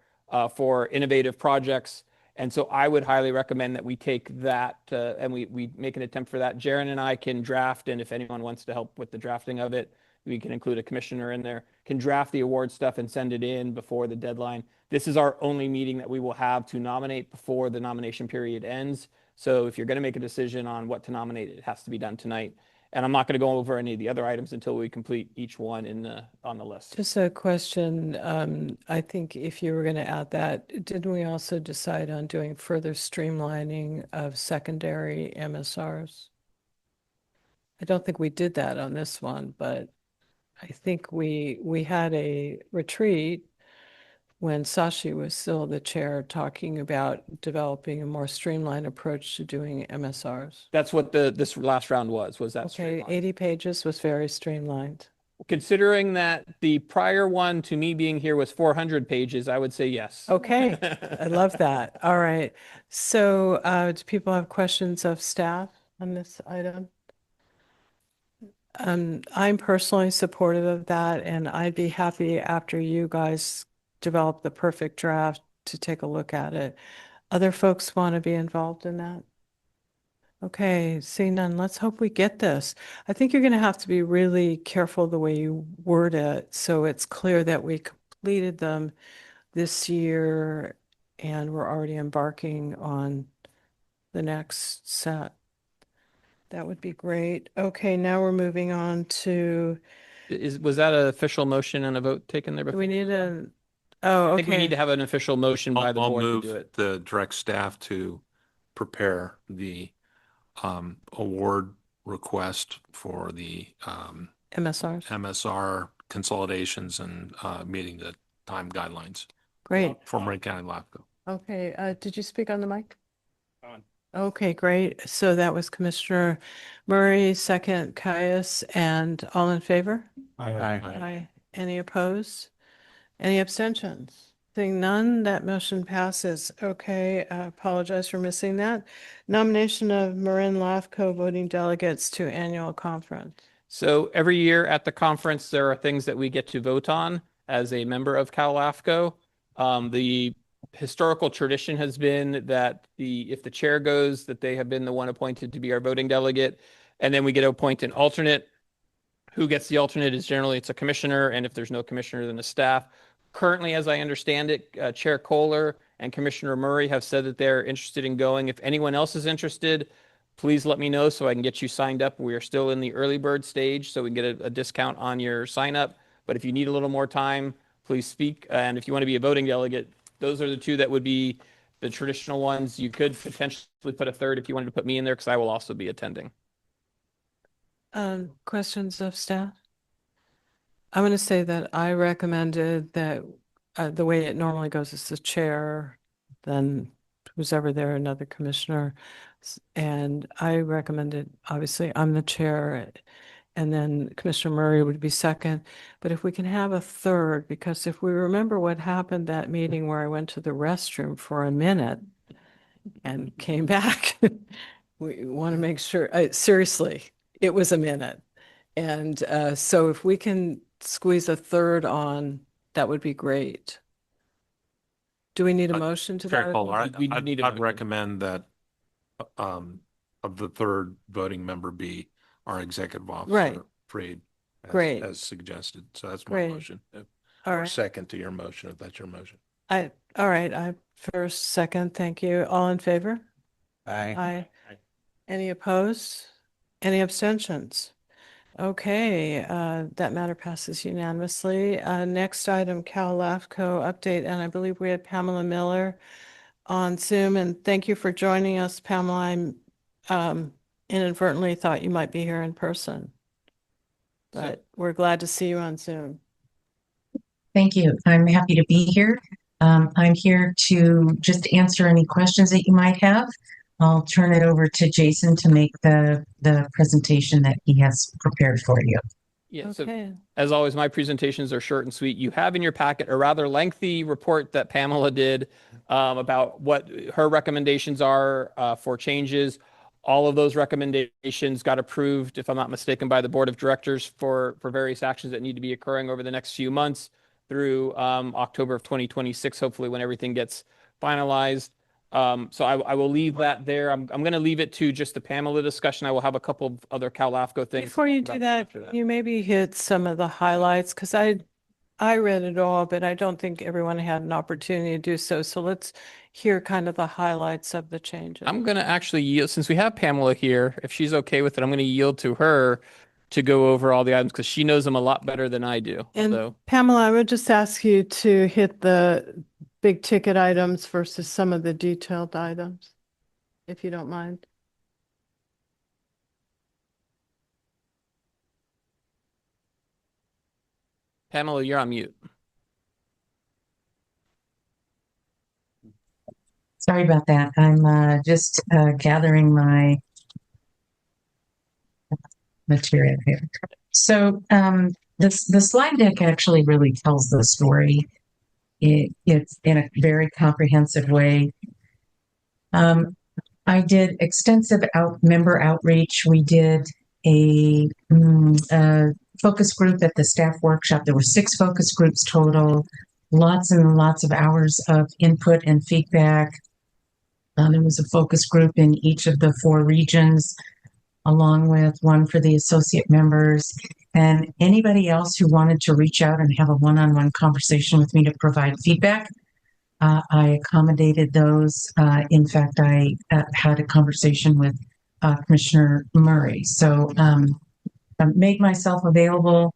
Speaker 6: for innovative projects. And so I would highly recommend that we take that and we make an attempt for that. Jaron and I can draft, and if anyone wants to help with the drafting of it, we can include a commissioner in there, can draft the award stuff and send it in before the deadline. This is our only meeting that we will have to nominate before the nomination period ends. So if you're going to make a decision on what to nominate, it has to be done tonight. And I'm not going to go over any of the other items until we complete each one on the list.
Speaker 2: Just a question. I think if you were going to add that, didn't we also decide on doing further streamlining of secondary MSRs? I don't think we did that on this one, but I think we had a retreat when Sashi was still the chair talking about developing a more streamlined approach to doing MSRs.
Speaker 6: That's what this last round was that
Speaker 2: Okay,
Speaker 6: streamlined.
Speaker 2: 80 pages was very streamlined.
Speaker 6: Considering that the prior one to me being here was 400 pages, I would say yes.
Speaker 2: Okay, I love that. All right. So do people have questions of staff on this item? I'm personally supportive of that, and I'd be happy after you guys develop the perfect draft to take a look at it. Other folks want to be involved in that? Okay, seeing none, let's hope we get this. I think you're going to have to be really careful the way you word it so it's clear that we completed them this year and we're already embarking on the next set. That would be great. Okay, now we're moving on to,
Speaker 6: Was that an official motion and a vote taken there
Speaker 2: do
Speaker 6: before?
Speaker 2: we need oh,
Speaker 6: I think we need
Speaker 2: okay.
Speaker 6: to have an official motion by the
Speaker 5: I'll
Speaker 6: board to
Speaker 5: move
Speaker 6: do it.
Speaker 5: the direct staff to prepare the award request for the
Speaker 2: MSRs.
Speaker 5: MSR consolidations and meeting the time guidelines
Speaker 2: Great.
Speaker 5: for Marin County LAFCo.
Speaker 2: Okay, did you speak on the mic? Okay, great. So that was Commissioner Murray, second Caius, and all in favor?
Speaker 9: Aye.
Speaker 2: Aye. Any opposed? Any abstentions? Seeing none, that motion passes. Okay, I apologize for missing that. Nomination of Marin LAFCo voting delegates to annual conference.
Speaker 6: So every year at the conference, there are things that we get to vote on as a member of Cal LAFCO. The historical tradition has been that if the chair goes, that they have been the one appointed to be our voting delegate. And then we get to appoint an alternate. Who gets the alternate is generally it's a commissioner, and if there's no commissioner, then a staff. Currently, as I understand it, Chair Kohler and Commissioner Murray have said that they're interested in going. If anyone else is interested, please let me know so I can get you signed up. We are still in the early bird stage, so we can get a discount on your sign up. But if you need a little more time, please speak. And if you want to be a voting delegate, those are the two that would be the traditional ones. You could potentially put a third if you wanted to put me in there, because I will also be attending.
Speaker 2: Questions of staff? I'm going to say that I recommended that the way it normally goes is the chair, then who's ever there, another commissioner. And I recommended, obviously, I'm the chair, and then Commissioner Murray would be second. But if we can have a third, because if we remember what happened that meeting where I went to the restroom for a minute and came back, we want to make sure, seriously, it was a minute. And so if we can squeeze a third on, that would be great. Do we need a motion to
Speaker 5: Chair
Speaker 2: that?
Speaker 5: Kohler,
Speaker 6: We need a
Speaker 5: I'd
Speaker 6: motion.
Speaker 5: recommend that of the third voting member be our executive
Speaker 2: Right.
Speaker 5: officer, Freed,
Speaker 2: Great.
Speaker 5: as suggested. So that's my
Speaker 2: Great.
Speaker 5: motion.
Speaker 2: All
Speaker 5: Or
Speaker 2: right.
Speaker 5: second to your motion, if that's your motion.
Speaker 2: All right. I first, second, thank you. All in favor?
Speaker 4: Aye.
Speaker 2: Aye. Any opposed? Any abstentions? Okay, that matter passes unanimously. Next item, Cal LAFCO update, and I believe we had Pamela Miller on Zoom, and thank you for joining us, Pamela. I inadvertently thought you might be here in person, but we're glad to see you on Zoom.
Speaker 11: Thank you. I'm happy to be here. I'm here to just answer any questions that you might have. I'll turn it over to Jason to make the presentation that he has prepared for you.
Speaker 6: Yeah, so
Speaker 2: Okay,
Speaker 6: as always, my presentations are short and sweet. You have in your packet a rather lengthy report that Pamela did about what her recommendations are for changes. All of those recommendations got approved, if I'm not mistaken, by the board of directors for various actions that need to be occurring over the next few months through October of 2026, hopefully when everything gets finalized. So I will leave that there. I'm going to leave it to just the Pamela discussion. I will have a couple of other Cal LAFCO things.
Speaker 2: before you do that,
Speaker 6: after
Speaker 2: you maybe hit some of the highlights, because I read it all, but I don't think everyone had an opportunity to do so. So let's hear kind of the highlights of the changes.
Speaker 6: I'm going to actually yield, since we have Pamela here, if she's okay with it, I'm going to yield to her to go over all the items because she knows them a lot better than I do.
Speaker 2: And
Speaker 6: So
Speaker 2: Pamela, I would just ask you to hit the big ticket items versus some of the detailed items, if you don't mind.
Speaker 6: Pamela, you're on mute.
Speaker 11: Sorry about that. I'm just gathering my material here. So the slide deck actually really tells the story. It's in a very comprehensive way. I did extensive member outreach. We did a focus group at the staff workshop. There were 6 focus groups total, lots and lots of hours of input and feedback. There was a focus group in each of the 4 regions, along with one for the associate members. And anybody else who wanted to reach out and have a one-on-one conversation with me to provide feedback, I accommodated those. In fact, I had a conversation with Commissioner Murray. So I made myself available.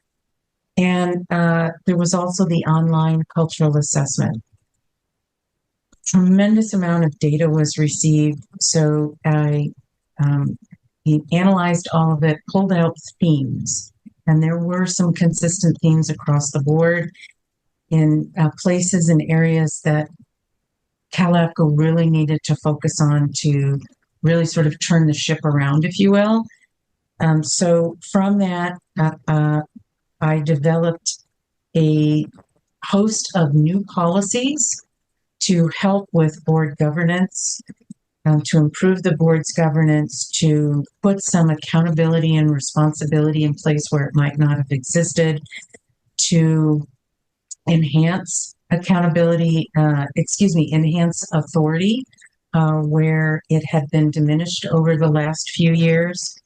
Speaker 11: And there was also the online cultural assessment. Tremendous amount of data was received. So I analyzed all of it, pulled out themes. And there were some consistent themes across the board in places and areas that Cal LAFCo really needed to focus on to really sort of turn the ship around, if you will. So from that, I developed a host of new policies to help with board governance, to improve the board's governance, to put some accountability and responsibility in place where it might not have existed, to enhance accountability, enhance authority where it had been diminished over the last few years.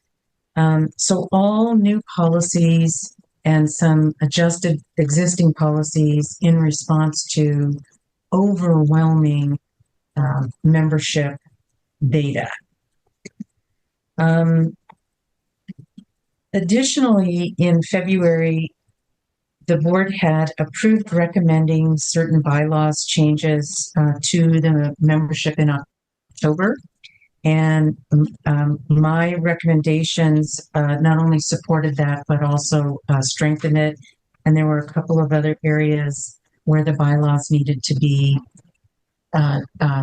Speaker 11: So all new policies and some adjusted existing policies in response to overwhelming membership data. Additionally, in February, the board had approved recommending certain bylaws changes to the membership in October. And my recommendations not only supported that, but also strengthened it. And there were a couple of other areas where the bylaws needed to be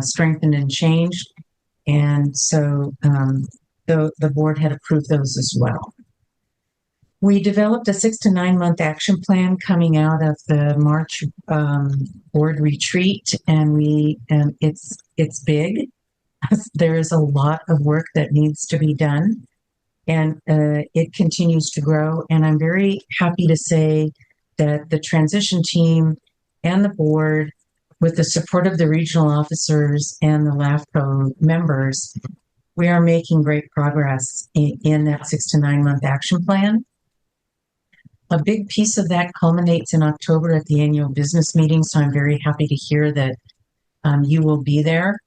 Speaker 11: strengthened and changed. And so the board had approved those as well. We developed a 6 to 9 month action plan coming out of the March board retreat, and it's big. There is a lot of work that needs to be done, and it continues to grow. And I'm very happy to say that the transition team and the board, with the support of the regional officers and the LAFCo members, we are making great progress in that 6 to 9 month action plan. A big piece of that culminates in October at the annual business meeting, so I'm very happy to hear that you will be there.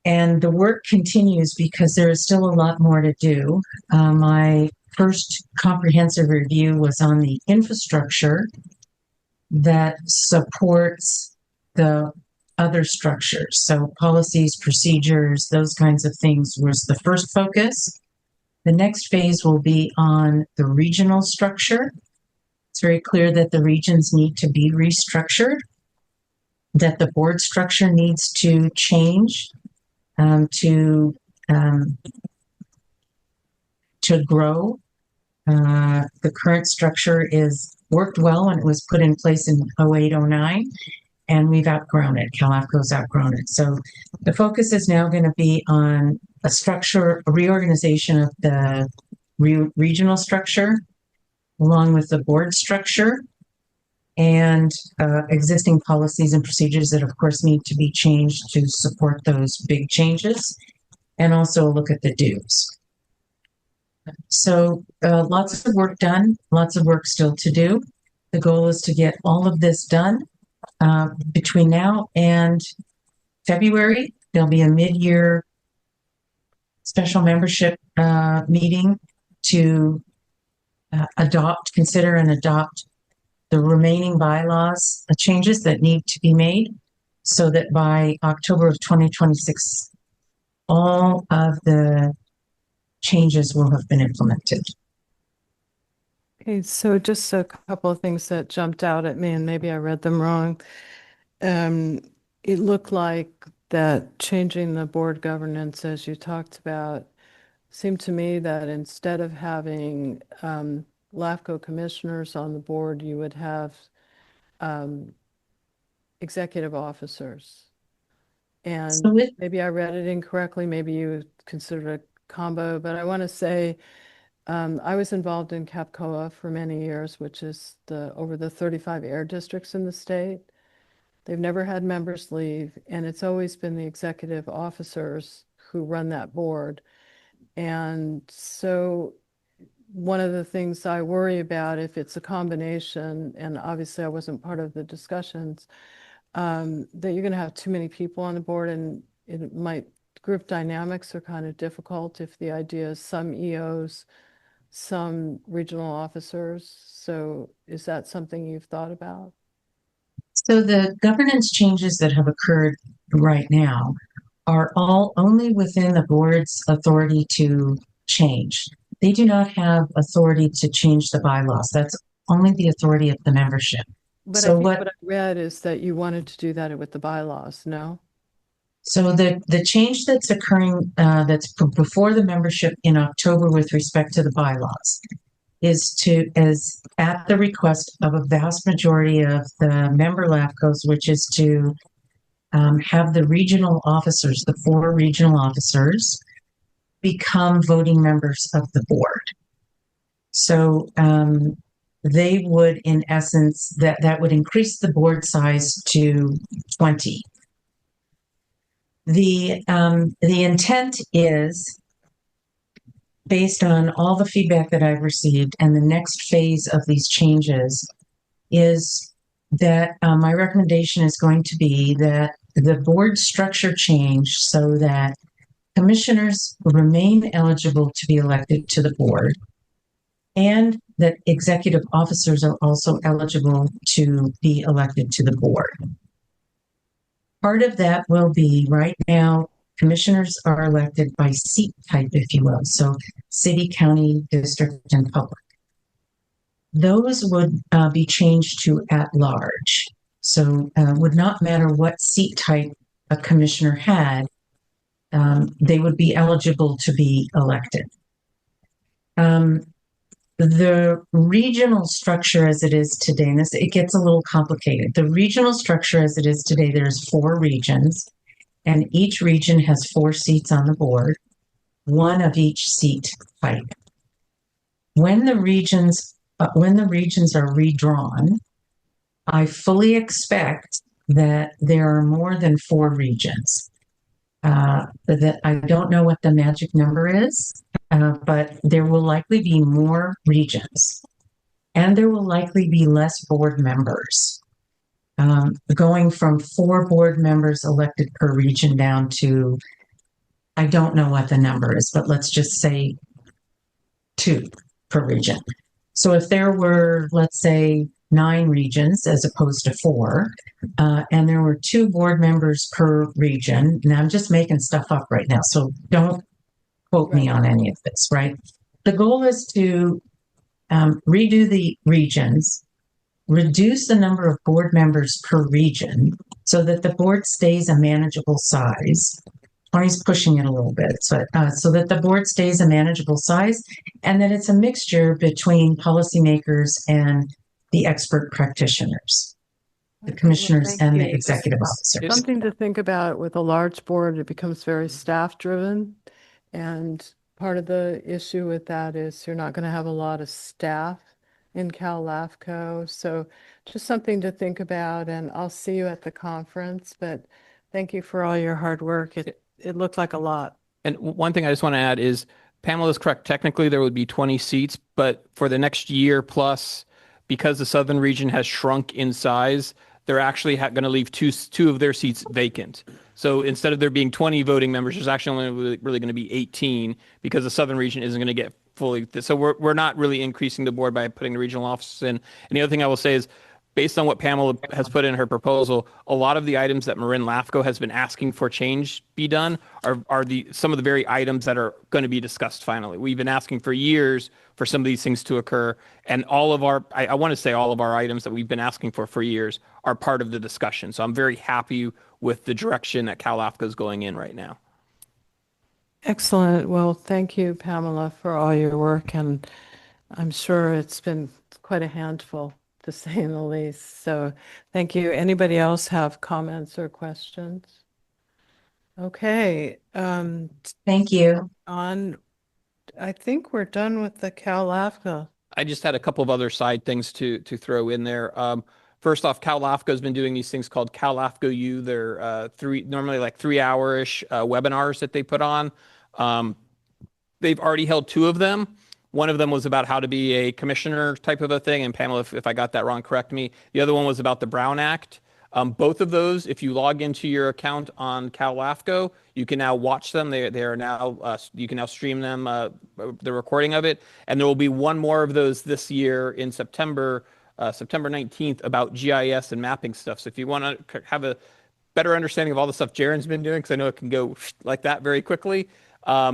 Speaker 11: And the work continues because there is still a lot more to do. My first comprehensive review was on the infrastructure that supports the other structures. So policies, procedures, those kinds of things was the first focus. The next phase will be on the regional structure. It's very clear that the regions need to be restructured, that the board structure needs to change to grow. The current structure is worked well when it was put in place in 08-09, and we've outgrown it. Cal LAFCo's outgrown it. So the focus is now going to be on a reorganization of the regional structure, along with the board structure and existing policies and procedures that, of course, need to be changed to support those big changes, and also look at the dues. So lots of work done, lots of work still to do. The goal is to get all of this done between now and February. There'll be a mid-year special membership meeting to consider and adopt the remaining bylaws changes that need to be made, so that by October of 2026, all of the changes will have been implemented.
Speaker 2: Okay, so just a couple of things that jumped out at me, and maybe I read them wrong. It looked like that changing the board governance, as you talked about, seemed to me that instead of having LAFCo commissioners on the board, you would have executive officers. And
Speaker 11: So
Speaker 2: maybe I read it incorrectly, maybe you considered a combo, but I want to say I was involved in CAPCOA for many years, which is over the 35 air districts in the state. They've never had members leave, and it's always been the executive officers who run that board. And so one of the things I worry about, if it's a combination, and obviously I wasn't part of the discussions, that you're going to have too many people on the board and it might, group dynamics are kind of difficult if the idea is some EOs, some regional officers. So is that something you've thought about?
Speaker 11: So the governance changes that have occurred right now are all only within the board's authority to change. They do not have authority to change the bylaws. That's only the authority of the membership.
Speaker 2: But
Speaker 11: So
Speaker 2: I think
Speaker 11: what-
Speaker 2: what I read is that you wanted to do that with the bylaws, no?
Speaker 11: So the change that's occurring, that's before the membership in October with respect to the bylaws is at the request of a vast majority of the member LAFCos, which is to have the regional officers, the 4 regional officers, become voting members of the board. So they would, in essence, that would increase the board size to 20. The intent is, based on all the feedback that I've received, and the next phase of these changes is that my recommendation is going to be that the board structure change so that commissioners remain eligible to be elected to the board, and that executive officers are also eligible to be elected to the board. Part of that will be, right now, commissioners are elected by seat type, if you will, so city, county, district, and public. Those would be changed to at large. So would not matter what seat type a commissioner had, they would be eligible to be elected. The regional structure as it is today, and it gets a little complicated. The regional structure as it is today, there's 4 regions, and each region has 4 seats on the board, 1 of each seat type. When the regions are redrawn, I fully expect that there are more than 4 regions. That I don't know what the magic number is, but there will likely be more regions, and there will likely be less board members, going from 4 board members elected per region down to, I don't know what the number is, but let's just say 2 per region. So if there were, let's say, 9 regions as opposed to 4, and there were 2 board members per region, and I'm just making stuff up right now, so don't quote me on any of this, right? The goal is to redo the regions, reduce the number of board members per region so that the board stays a manageable size. 20 is pushing it a little bit, so that the board stays a manageable size and that it's a mixture between policymakers and the expert practitioners, the commissioners
Speaker 2: Thank
Speaker 11: and
Speaker 2: you.
Speaker 11: the executive officers.
Speaker 2: Something to think about with a large board, it becomes very staff-driven. And part of the issue with that is you're not going to have a lot of staff in Cal LAFCo. So just something to think about, and I'll see you at the conference, but thank you for all your hard work. It looked like a lot.
Speaker 6: And one thing I just want to add is Pamela is correct. Technically, there would be 20 seats, but for the next year plus, because the southern region has shrunk in size, they're actually going to leave two of their seats vacant. So instead of there being 20 voting members, there's actually only really going to be 18 because the southern region isn't going to get fully. So we're not really increasing the board by putting the regional offices in. And the other thing I will say is, based on what Pamela has put in her proposal, a lot of the items that Marin LAFCo has been asking for change be done are some of the very items that are going to be discussed finally. We've been asking for years for some of these things to occur, and all of our, I want to say all of our items that we've been asking for years are part of the discussion. So I'm very happy with the direction that Cal LAFCO is going in right now.
Speaker 2: Excellent. Well, thank you, Pamela, for all your work, and I'm sure it's been quite a handful, to say the least. So thank you. Anybody else have comments or questions? Okay.
Speaker 11: Thank you.
Speaker 2: I think we're done with the Cal LAFCO.
Speaker 6: I just had a couple of other side things to throw in there. First off, Cal LAFCO has been doing these things called Cal LAFCO U. They're normally like 3-hour-ish webinars that they put on. They've already held 2 of them. One of them was about how to be a commissioner type of a thing. And Pamela, if I got that wrong, correct me. The other one was about the Brown Act. Both of those, if you log into your account on Cal LAFCo, you can now watch them. They are now, you can now stream them, the recording of it. And there will be one more of those this year in September, September 19th, about GIS and mapping stuff. So if you want to have a better understanding of all the stuff Jaren's been doing, because I know it can go like that very quickly,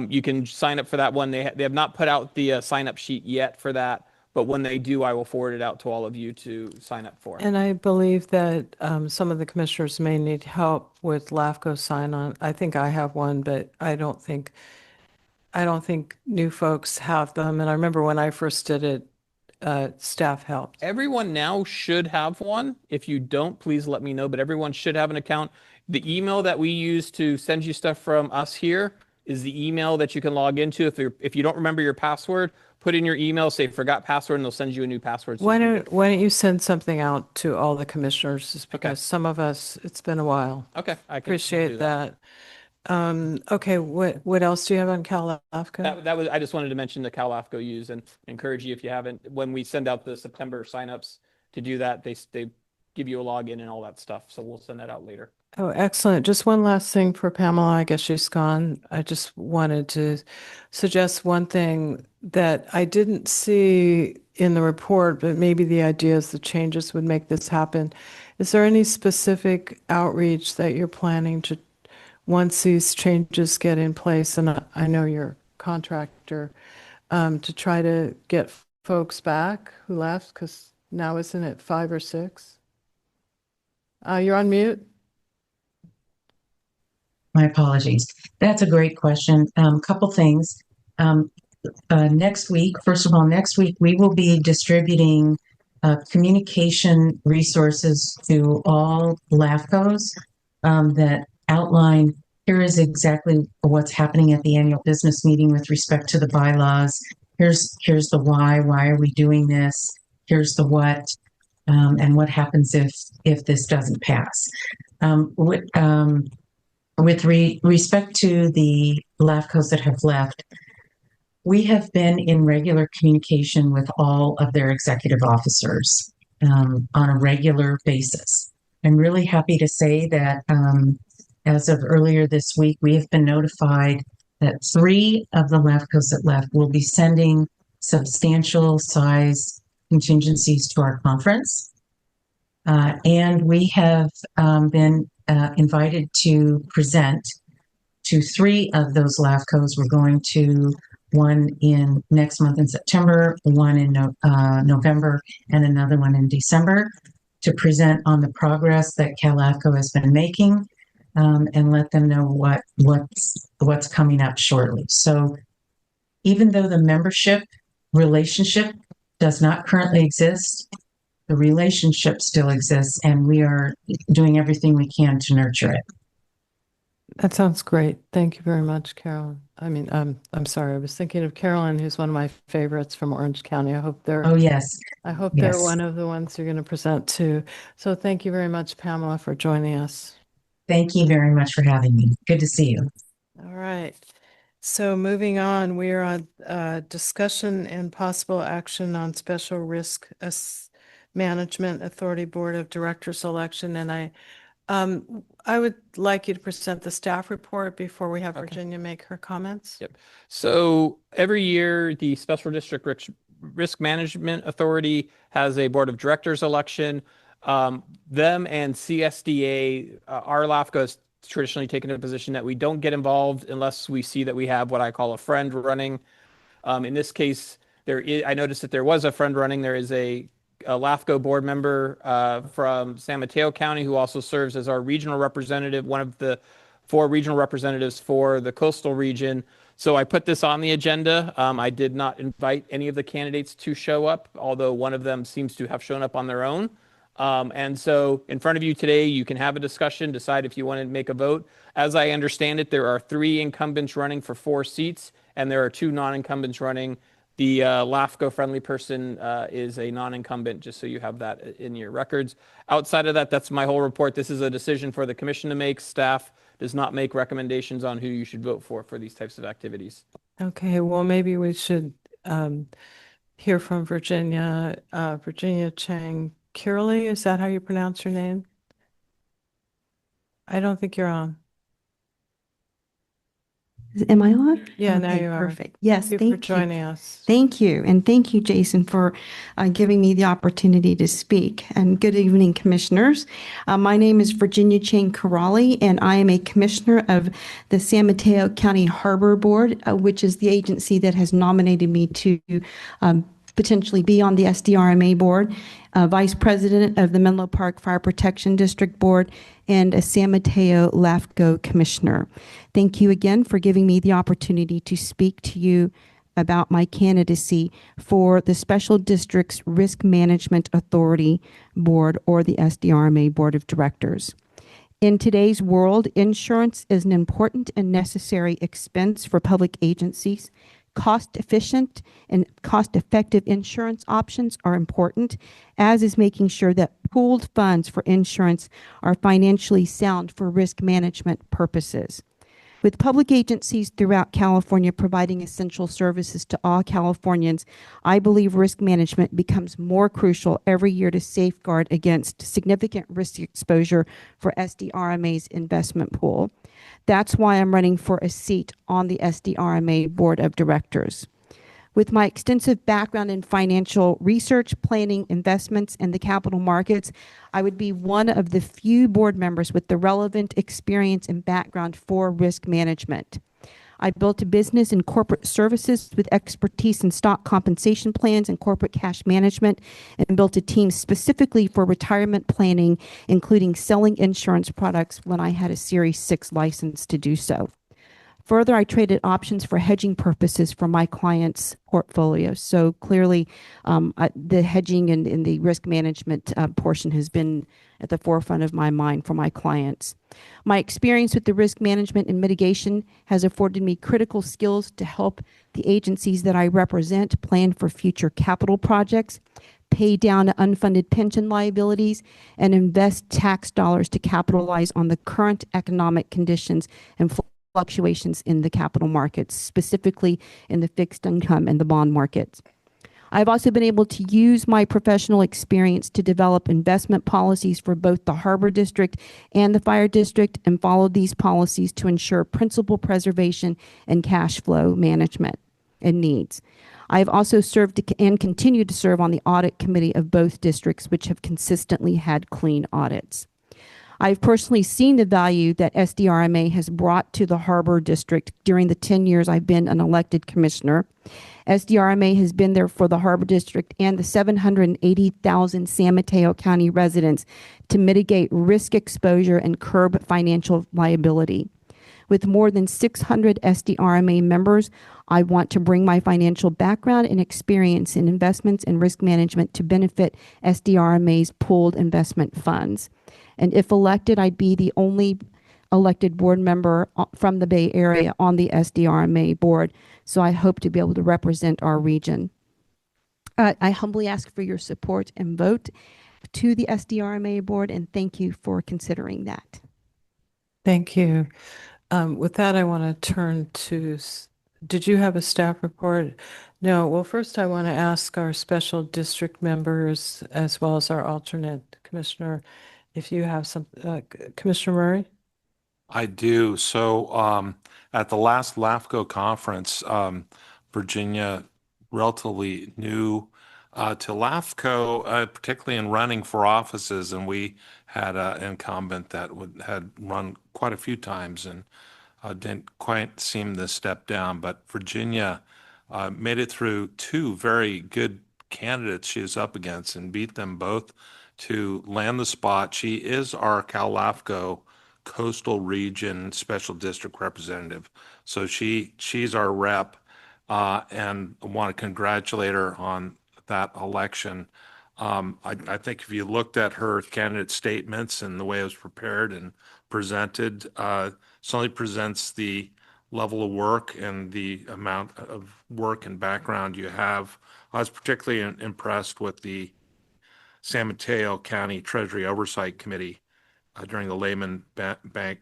Speaker 6: you can sign up for that one. They have not put out the sign up sheet yet for that, but when they do, I will forward it out to all of you to sign up for.
Speaker 2: And I believe that some of the commissioners may need help with LAFCO sign-on. I think I have one, but I don't think new folks have them. And I remember when I first did it, staff helped.
Speaker 6: Everyone now should have one. If you don't, please let me know, but everyone should have an account. The email that we use to send you stuff from us here is the email that you can log into. If you don't remember your password, put in your email, say forgot password, and they'll send you a new password. So
Speaker 2: Why don't you send something out to all the commissioners, just because
Speaker 6: Okay.
Speaker 2: some of us, it's been a while.
Speaker 6: Okay, I can do
Speaker 2: Appreciate that. Okay, what else do you have on Cal LAFCO?
Speaker 6: That was, I just wanted to mention the Cal LAFCO use and encourage you, if you haven't, when we send out the September signups to do that, they give you a login and all that stuff. So we'll send that out later.
Speaker 2: Oh, excellent. Just one last thing for Pamela. I guess she's gone. I just wanted to suggest one thing that I didn't see in the report, but maybe the ideas, the changes would make this happen. Is there any specific outreach that you're planning to, once these changes get in place, and I know you're a contractor, to try to get folks back who left? Because now isn't it 5 or 6? You're on mute.
Speaker 11: My apologies. That's a great question. Couple things. Next week, first of all, next week we will be distributing communication resources to all LAFCOs that outline here is exactly what's happening at the annual business meeting with respect to the bylaws. Here's the why. Why are we doing this? Here's the what, and what happens if this doesn't pass. With respect to the LAFCOs that have left, we have been in regular communication with all of their executive officers on a regular basis. I'm really happy to say that as of earlier this week, we have been notified that 3 of the LAFCOs that left will be sending substantial size contingencies to our conference. And we have been invited to present to 3 of those LAFCOs. We're going to one in next month in September, one in November, and another one in December, to present on the progress that Cal LAFCO has been making, and let them know what's coming up shortly. So even though the membership relationship does not currently exist, the relationship still exists, and we are doing everything we can to nurture it.
Speaker 2: That sounds great. Thank you very much, Carolyn. I mean, I'm sorry. I was thinking of Carolyn, who's one of my favorites from Orange County. I hope they're
Speaker 11: Oh, yes.
Speaker 2: they're
Speaker 11: Yes.
Speaker 2: one of the ones you're going to present to. So thank you very much, Pamela, for joining us.
Speaker 11: Thank you very much for having me. Good to see you.
Speaker 2: All right. So moving on, we are on discussion and possible action on Special Risk Management Authority Board of Directors election. And I would like you to present the staff report before we have Virginia make her comments.
Speaker 6: Yep. So every year, the Special District Risk Management Authority has a board of directors election. Them and CSDA, our LAFCO has traditionally taken a position that we don't get involved unless we see that we have what I call a friend running. In this case, I noticed that there was a friend running. There is a LAFCO board member from San Mateo County who also serves as our regional representative, one of the 4 regional representatives for the coastal region. So I put this on the agenda. I did not invite any of the candidates to show up, although one of them seems to have shown up on their own. And so in front of you today, you can have a discussion, decide if you want to make a vote. As I understand it, there are 3 incumbents running for 4 seats, and there are 2 non-incumbents running. The LAFCO friendly person is a non-incumbent, just so you have that in your records. Outside of that, that's my whole report. This is a decision for the commission to make. Staff does not make recommendations on who you should vote for these types of activities.
Speaker 2: Okay, well, maybe we should hear from Virginia Chang Kirley. Is that how you pronounce your name? I don't think you're on.
Speaker 12: Am I on?
Speaker 2: Yeah, now
Speaker 12: Okay,
Speaker 2: you are.
Speaker 12: perfect. Yes,
Speaker 2: Thank you for
Speaker 12: thank you.
Speaker 2: joining us.
Speaker 12: Thank you. And thank you, Jason, for giving me the opportunity to speak. And good evening, commissioners. My name is Virginia Chang Corrali, and I am a commissioner of the San Mateo County Harbor Board, which is the agency that has nominated me to potentially be on the SDRMA board, vice president of the Menlo Park Fire Protection District Board, and a San Mateo LAFCo commissioner. Thank you again for giving me the opportunity to speak to you about my candidacy for the Special Districts Risk Management Authority Board, or the SDRMA Board of Directors. In today's world, insurance is an important and necessary expense for public agencies. Cost-efficient and cost-effective insurance options are important, as is making sure that pooled funds for insurance are financially sound for risk management purposes. With public agencies throughout California providing essential services to all Californians, I believe risk management becomes more crucial every year to safeguard against significant risk exposure for SDRMA's investment pool. That's why I'm running for a seat on the SDRMA Board of Directors. With my extensive background in financial research, planning, investments, and the capital markets, I would be one of the few board members with the relevant experience and background for risk management. I built a business in corporate services with expertise in stock compensation plans and corporate cash management, and built a team specifically for retirement planning, including selling insurance products when I had a Series 6 license to do so. Further, I traded options for hedging purposes for my clients' portfolios. So clearly, the hedging and the risk management portion has been at the forefront of my mind for my clients. My experience with the risk management and mitigation has afforded me critical skills to help the agencies that I represent plan for future capital projects, pay down unfunded pension liabilities, and invest tax dollars to capitalize on the current economic conditions and fluctuations in the capital markets, specifically in the fixed income and the bond markets. I've also been able to use my professional experience to develop investment policies for both the Harbor District and the Fire District, and follow these policies to ensure principal preservation and cash flow management and needs. I've also served and continue to serve on the audit committee of both districts, which have consistently had clean audits. I've personally seen the value that SDRMA has brought to the Harbor District during the 10 years I've been an elected commissioner. SDRMA has been there for the Harbor District and the 780,000 San Mateo County residents to mitigate risk exposure and curb financial liability. With more than 600 SDRMA members, I want to bring my financial background and experience in investments and risk management to benefit SDRMA's pooled investment funds. And if elected, I'd be the only elected board member from the Bay Area on the SDRMA board. So I hope to be able to represent our region. I humbly ask for your support and vote to the SDRMA board, and thank you for considering that.
Speaker 2: Thank you. With that, I want to turn to, did you have a staff report? No. Well, first I want to ask our special district members, as well as our alternate commissioner, if you have some, Commissioner Murray?
Speaker 5: I do. So at the last LAFCo conference, Virginia, relatively new to LAFCO, particularly in running for offices, and we had an incumbent that had run quite a few times and didn't quite seem to step down. But Virginia made it through two very good candidates she was up against and beat them both to land the spot. She is our Cal LAFCO Coastal Region Special District Representative. So she's our rep, and I want to congratulate her on that election. I think if you looked at her candidate statements and the way it was prepared and presented, certainly presents the level of work and the amount of work and background you have. I was particularly impressed with the San Mateo County Treasury Oversight Committee during the Lehman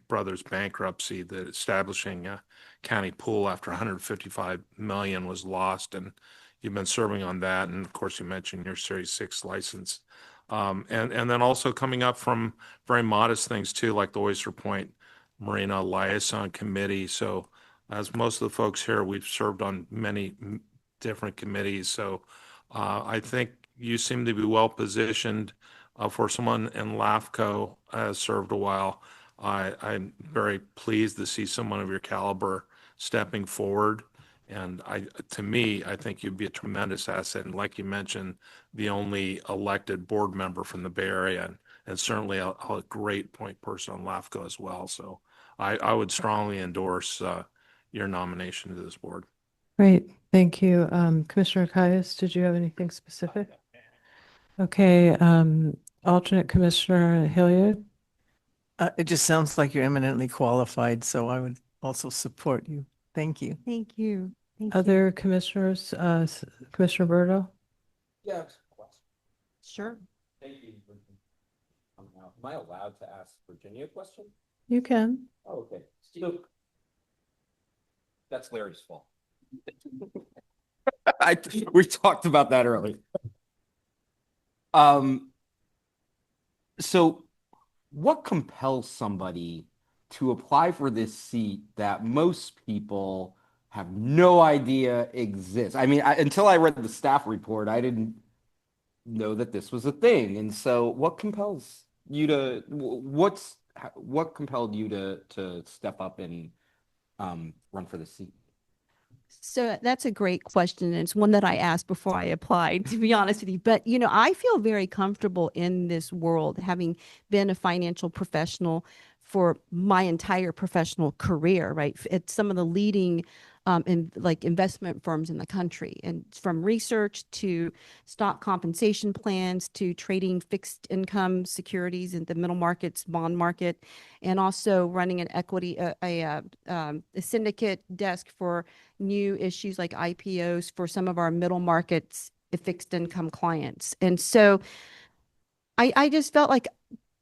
Speaker 5: Brothers bankruptcy, that establishing a county pool after 155 million was lost, and you've been serving on that. And of course, you mentioned your Series 6 license. And then also coming up from very modest things too, like the Oyster Point Marina Liaison Committee. So as most of the folks here, we've served on many different committees. So I think you seem to be well positioned for someone in LAFCO has served a while. I'm very pleased to see someone of your caliber stepping forward. And to me, I think you'd be a tremendous asset. And like you mentioned, the only elected board member from the Bay Area, and certainly a great point person on LAFCO as well. So I would strongly endorse your nomination to this board.
Speaker 2: Great, thank you. Commissioner Caius, did you have anything specific? Okay, alternate Commissioner Hilliard?
Speaker 13: It just sounds like you're eminently qualified, so I would also support you. Thank you.
Speaker 12: Thank you. Thank you.
Speaker 2: Other commissioners, Commissioner Berto?
Speaker 3: Yeah.
Speaker 12: Sure.
Speaker 3: Thank you. Am I allowed to ask Virginia a question?
Speaker 2: You can.
Speaker 3: Oh, okay. So that's Larry's fault. We talked about that earlier. So what compels somebody to apply for this seat that most people have no idea exists? I mean, until I read the staff report, I didn't know that this was a thing. And so what compels you to, what compelled you to step up and run for the seat?
Speaker 12: So that's a great question. And it's one that I asked before I applied, to be honest with you. But, you know, I feel very comfortable in this world, having been a financial professional for my entire professional career, right? At some of the leading investment firms in the country, and from research to stock compensation plans to trading fixed income securities in the middle markets, bond market, and also running an equity, a syndicate desk for new issues like IPOs for some of our middle markets fixed income clients. And so I just felt like,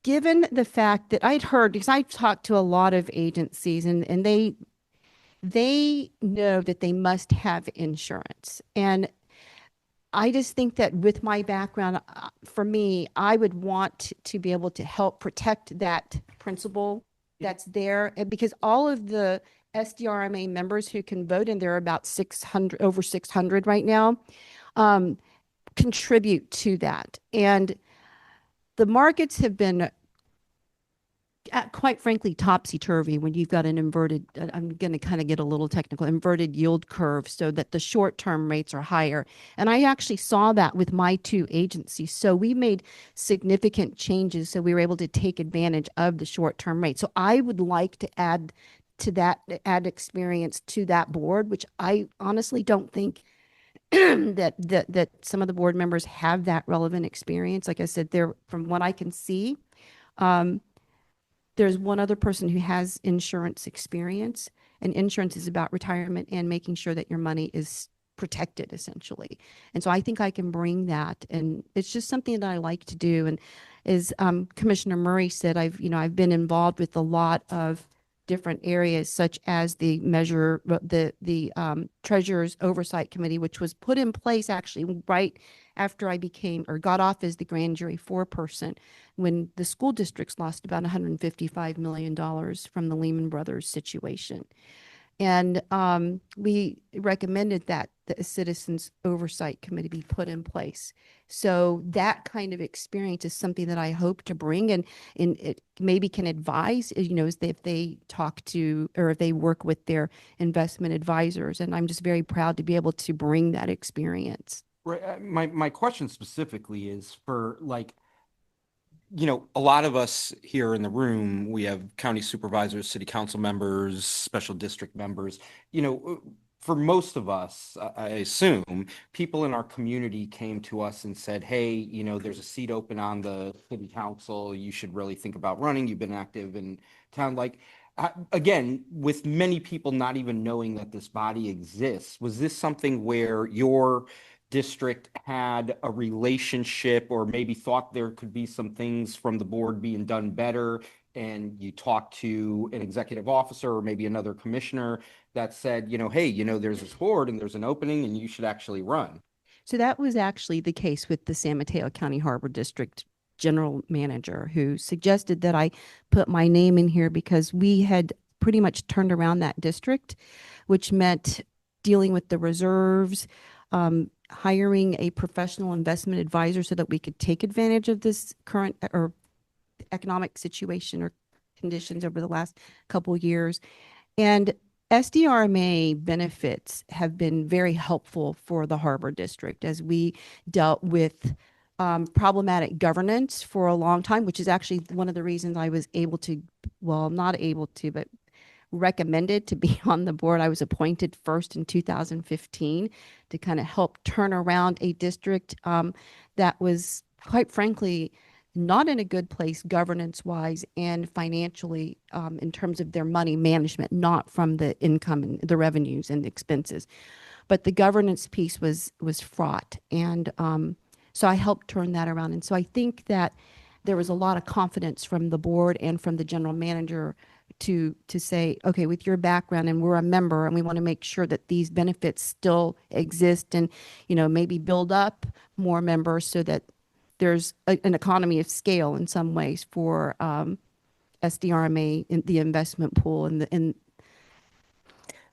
Speaker 12: given the fact that I'd heard, because I've talked to a lot of agencies, and they know that they must have insurance. And I just think that with my background, for me, I would want to be able to help protect that principle that's there. And because all of the SDRMA members who can vote, and there are about 600, over 600 right now, contribute to that. And the markets have been quite frankly topsy-turvy when you've got an inverted, I'm going to kind of get a little technical, inverted yield curve, so that the short-term rates are higher. And I actually saw that with my two agencies. So we made significant changes so we were able to take advantage of the short-term rate. So I would like to add to that, add experience to that board, which I honestly don't think that some of the board members have that relevant experience. Like I said, there, from what I can see, there's one other person who has insurance experience, and insurance is about retirement and making sure that your money is protected, essentially. And so I think I can bring that, and it's just something that I like to do. And as Commissioner Murray said, I've been involved with a lot of different areas, such as the Treasurer's Oversight Committee, which was put in place actually right after I became or got off as the grand jury foreperson, when the school districts lost about $155 million from the Lehman Brothers situation. And we recommended that the Citizens Oversight Committee be put in place. So that kind of experience is something that I hope to bring, and it maybe can advise, if they talk to, or if they work with their investment advisors. And I'm just very proud to be able to bring that experience.
Speaker 3: Right. My question specifically is for, like, a lot of us here in the room, we have county supervisors, city council members, special district members. For most of us, I assume, people in our community came to us and said, hey, there's a seat open on the city council. You should really think about running. You've been active in town. Like, again, with many people not even knowing that this body exists, was this something where your district had a relationship, or maybe thought there could be some things from the board being done better, and you talked to an executive officer or maybe another commissioner that said, hey, there's this board and there's an opening and you should actually run?
Speaker 12: So that was actually the case with the San Mateo County Harbor District general manager, who suggested that I put my name in here because we had pretty much turned around that district, which meant dealing with the reserves, hiring a professional investment advisor so that we could take advantage of this current or economic situation or conditions over the last couple of years. And SDRMA benefits have been very helpful for the Harbor District as we dealt with problematic governance for a long time, which is actually one of the reasons I was able to, well, not able to, but recommended to be on the board. I was appointed first in 2015 to kind of help turn around a district that was, quite frankly, not in a good place governance wise and financially in terms of their money management, not from the income and the revenues and expenses. But the governance piece was fraught. And so I helped turn that around. And so I think that there was a lot of confidence from the board and from the general manager to say, okay, with your background, and we're a member, and we want to make sure that these benefits still exist, and maybe build up more members so that there's an economy of scale in some ways for SDRMA in the investment pool and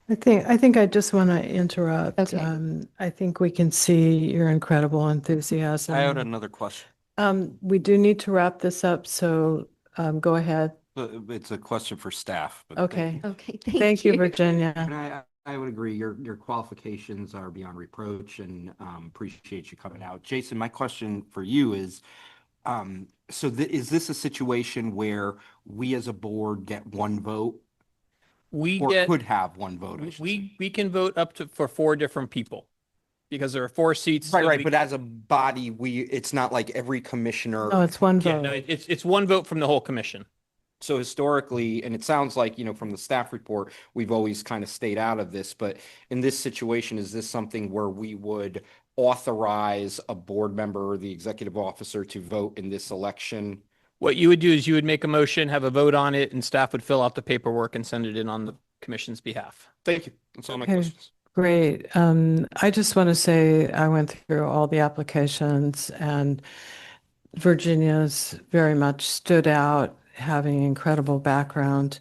Speaker 2: I think I just want to interrupt.
Speaker 12: Okay.
Speaker 2: I think we can see your incredible enthusiasm.
Speaker 3: I had another question.
Speaker 2: We do need to wrap this up, so go ahead.
Speaker 3: It's a question for staff. But
Speaker 2: Okay.
Speaker 12: Okay,
Speaker 2: Thank you, Virginia.
Speaker 3: And I would agree, your qualifications are beyond reproach, and appreciate you coming out. Jason, my question for you is, is this a situation where we as a board get one vote,
Speaker 6: We
Speaker 3: or
Speaker 6: get,
Speaker 3: could have one vote? I should say?
Speaker 6: we can vote up to for 4 different people because there are 4 seats.
Speaker 3: Right,
Speaker 6: so
Speaker 3: right.
Speaker 6: we-
Speaker 3: But as a body, it's not like every commissioner.
Speaker 2: No, it's one
Speaker 6: Yeah, no,
Speaker 2: vote.
Speaker 6: it's 1 vote from the whole commission.
Speaker 3: So historically, and it sounds like, from the staff report, we've always kind of stayed out of this, but in this situation, is this something where we would authorize a board member or the executive officer to vote in this election?
Speaker 6: What you would do is you would make a motion, have a vote on it, and staff would fill out the paperwork and send it in on the commission's behalf.
Speaker 3: Thank you. That's all my
Speaker 2: Okay.
Speaker 3: questions.
Speaker 2: Great. I just want to say I went through all the applications, and Virginia's very much stood out, having incredible background.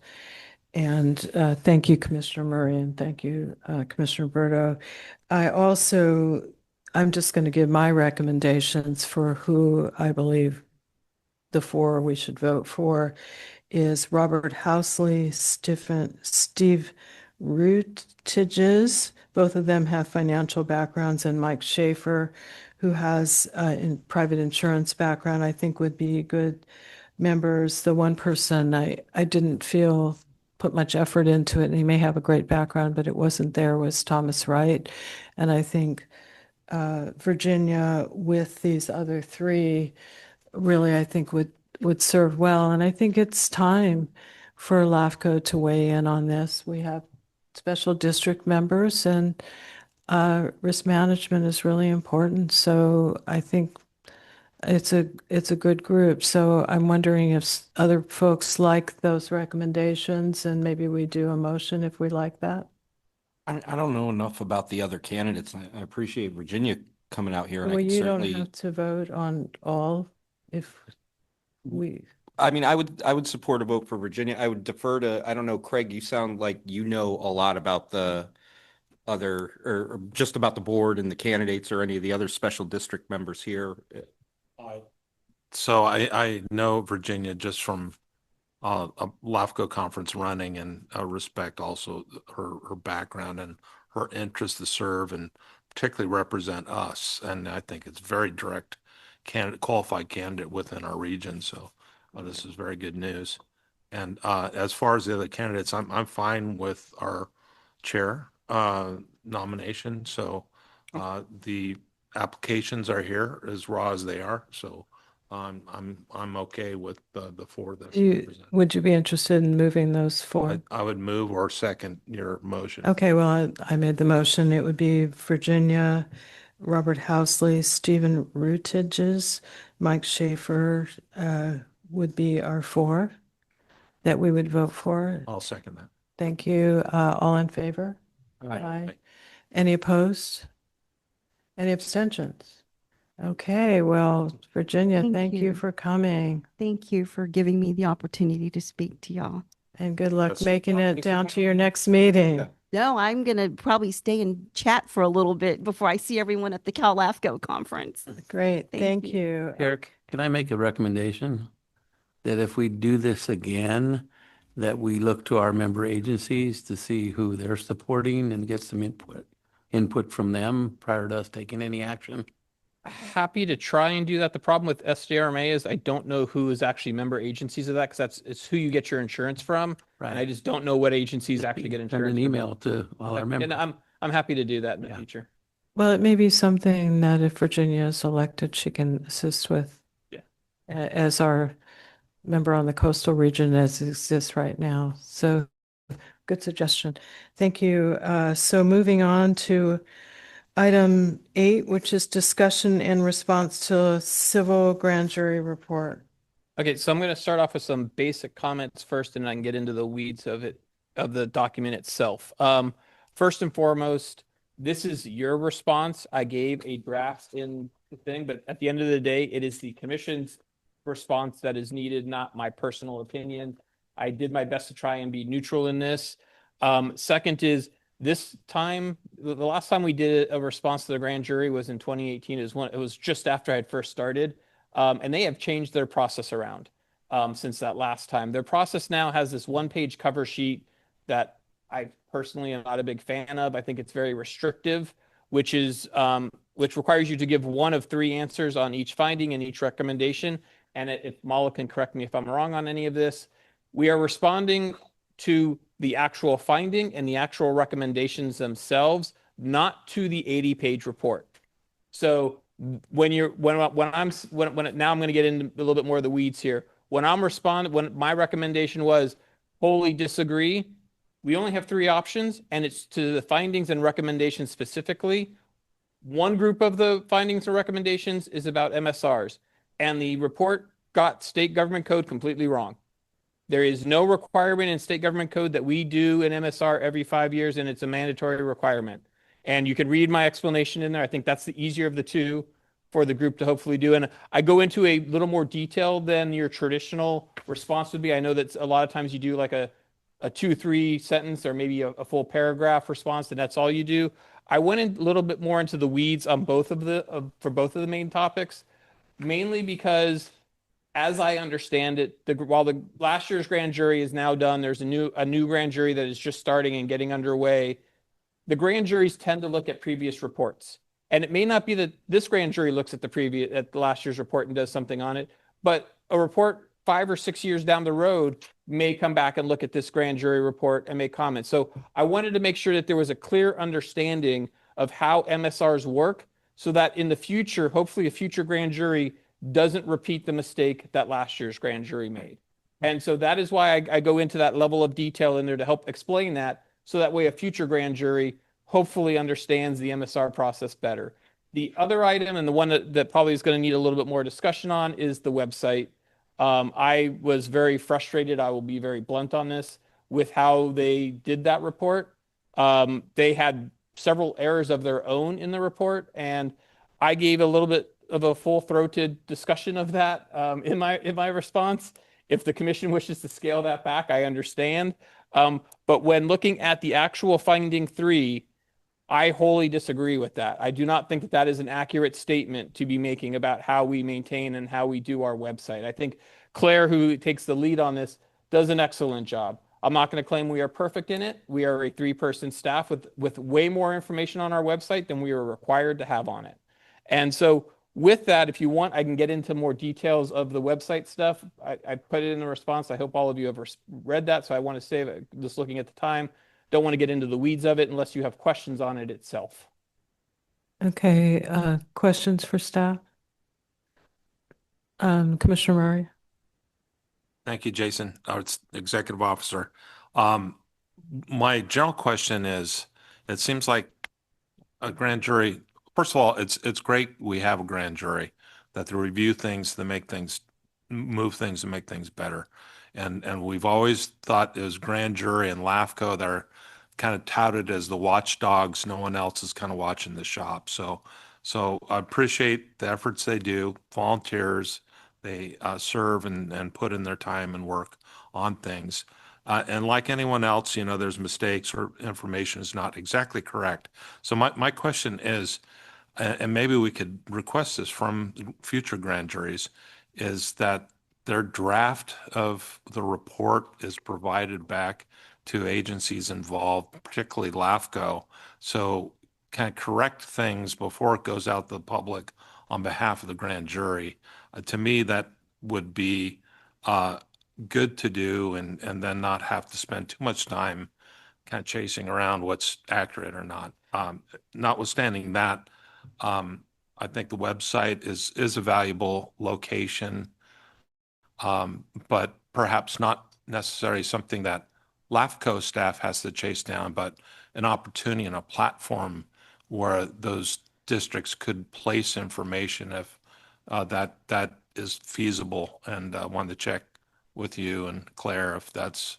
Speaker 2: And thank you, Commissioner Murray, and thank you, Commissioner Berto. I'm just going to give my recommendations for who I believe the 4 we should vote for is Robert Housley, Steve Rutages. Both of them have financial backgrounds, and Mike Schaefer, who has in private insurance background, I think would be good members. The one person I didn't feel put much effort into it, and he may have a great background, but it wasn't there, was Thomas Wright. And I think Virginia with these other 3 really, I think would serve well. And I think it's time for LAFCo to weigh in on this. We have special district members, and risk management is really important. So I think it's a good group. So I'm wondering if other folks like those recommendations, and maybe we do a motion if we like that.
Speaker 3: I don't know enough about the other candidates. I appreciate Virginia coming out here. And
Speaker 2: Well,
Speaker 3: I can
Speaker 2: you don't
Speaker 3: certainly,
Speaker 2: have to vote on all if we,
Speaker 3: I mean, I would support a vote for Virginia. I would defer to, I don't know, Craig, you sound like you know a lot about the other, or just about the board and the candidates or any of the other special district members here.
Speaker 5: So I know Virginia just from a LAFCO conference running, and respect also her background and her interest to serve and particularly represent us. And I think it's very direct qualified candidate within our region. So this is very good news. And as far as the other candidates, I'm fine with our chair nomination. So the applications are here as raw as they are. So I'm okay with the 4 that
Speaker 2: would you be interested in moving those 4?
Speaker 5: I would move or second your motion.
Speaker 2: Okay, well, I made the motion. It would be Virginia, Robert Housley, Stephen Rutages, Mike Schaefer would be our 4 that we would vote for.
Speaker 5: I'll second that.
Speaker 2: Thank you. All in favor?
Speaker 3: Aye.
Speaker 2: Any opposed? Any abstentions? Okay, well, Virginia,
Speaker 12: Thank
Speaker 2: thank you
Speaker 12: you.
Speaker 2: for coming,
Speaker 12: Thank you for giving me the opportunity to speak to y'all.
Speaker 2: and good luck
Speaker 5: Yes.
Speaker 2: making it down to your next meeting.
Speaker 12: No, I'm going to probably stay and chat for a little bit before I see everyone at the Cal LAFCo conference.
Speaker 2: Great,
Speaker 12: Thank
Speaker 2: thank
Speaker 12: you.
Speaker 2: you.
Speaker 7: Eric, can I make a recommendation? That if we do this again, that we look to our member agencies to see who they're supporting and get some input from them prior to us taking any action?
Speaker 6: Happy to try and do that. The problem with SJRMA is I don't know who is actually member agencies of that because it's who you get your insurance from. And I
Speaker 7: Right.
Speaker 6: just don't know what agencies actually get
Speaker 7: Send
Speaker 6: insurance.
Speaker 7: an
Speaker 6: from
Speaker 7: email
Speaker 6: them.
Speaker 7: to all our
Speaker 6: And
Speaker 7: members.
Speaker 6: I'm happy to do that in the
Speaker 7: Yeah.
Speaker 6: future.
Speaker 2: Well, it may be something that if Virginia is elected, she can assist with.
Speaker 6: Yeah.
Speaker 2: As our member on the coastal region as it exists right now. So good suggestion. Thank you. So moving on to item 8, which is discussion in response to civil grand jury report.
Speaker 6: Okay, so I'm going to start off with some basic comments first, and I can get into the weeds of it, of the document itself. First and foremost, this is your response. I gave a draft in the thing, but at the end of the day, it is the commission's response that is needed, not my personal opinion. I did my best to try and be neutral in this. Second is this time, the last time we did a response to the grand jury was in 2018. It was just after I had first started. And they have changed their process around since that last time. Their process now has this one-page cover sheet that I personally am not a big fan of. I think it's very restrictive, which requires you to give one of 3 answers on each finding and each recommendation. And if Mala can correct me if I'm wrong on any of this, we are responding to the actual finding and the actual recommendations themselves, not to the 80-page report. So now I'm going to get into a little bit more of the weeds here. When my recommendation was wholly disagree, we only have 3 options, and it's to the findings and recommendations specifically. One group of the findings and recommendations is about MSRs, and the report got state government code completely wrong. There is no requirement in state government code that we do an MSR every 5 years, and it's a mandatory requirement. And you can read my explanation in there. I think that's the easier of the two for the group to hopefully do. And I go into a little more detail than your traditional response would be. I know that a lot of times you do like a 2-3 sentence or maybe a full paragraph response, and that's all you do. I went in a little bit more into the weeds on for both of the main topics, mainly because as I understand it, while the last year's grand jury is now done, there's a new grand jury that is just starting and getting underway. The grand juries tend to look at previous reports, and it may not be that this grand jury looks at the last year's report and does something on it, but a report 5 or 6 years down the road may come back and look at this grand jury report and make comments. So I wanted to make sure that there was a clear understanding of how MSRs work, so that in the future, hopefully a future grand jury doesn't repeat the mistake that last year's grand jury made. And so that is why I go into that level of detail in there to help explain that, so that way a future grand jury hopefully understands the MSR process better. The other item, and the one that probably is going to need a little bit more discussion on, is the website. I was very frustrated, I will be very blunt on this, with how they did that report. They had several errors of their own in the report, and I gave a little bit of a full-throated discussion of that in my response. If the commission wishes to scale that back, I understand. But when looking at the actual finding 3, I wholly disagree with that. I do not think that that is an accurate statement to be making about how we maintain and how we do our website. I think Claire, who takes the lead on this, does an excellent job. I'm not going to claim we are perfect in it. We are a 3-person staff with way more information on our website than we are required to have on it. And so with that, if you want, I can get into more details of the website stuff. I put it in the response. I hope all of you have read that. So I want to save it, just looking at the time. Don't want to get into the weeds of it unless you have questions on it itself.
Speaker 2: Okay, questions for staff? Commissioner Murray?
Speaker 5: Thank you, Jason, our executive officer. My general question is, it seems like a grand jury, first of all, it's great we have a grand jury that to review things, to make things, move things and make things better. And we've always thought it was grand jury and LAFCo that are kind of touted as the watchdogs. No one else is kind of watching the shop. So So I appreciate the efforts they do, volunteers, they serve and put in their time and work on things. And like anyone else, there's mistakes or information is not exactly correct. So my question is, and maybe we could request this from future grand juries, is that their draft of the report is provided back to agencies involved, particularly LAFCo, so kind of correct things before it goes out to the public on behalf of the grand jury. To me, that would be good to do and then not have to spend too much time kind of chasing around what's accurate or not. Notwithstanding that, I think the website is a valuable location, but perhaps not necessarily something that LAFCO staff has to chase down, but an opportunity and a platform where those districts could place information if that is feasible. And wanted to check with you and Claire if that's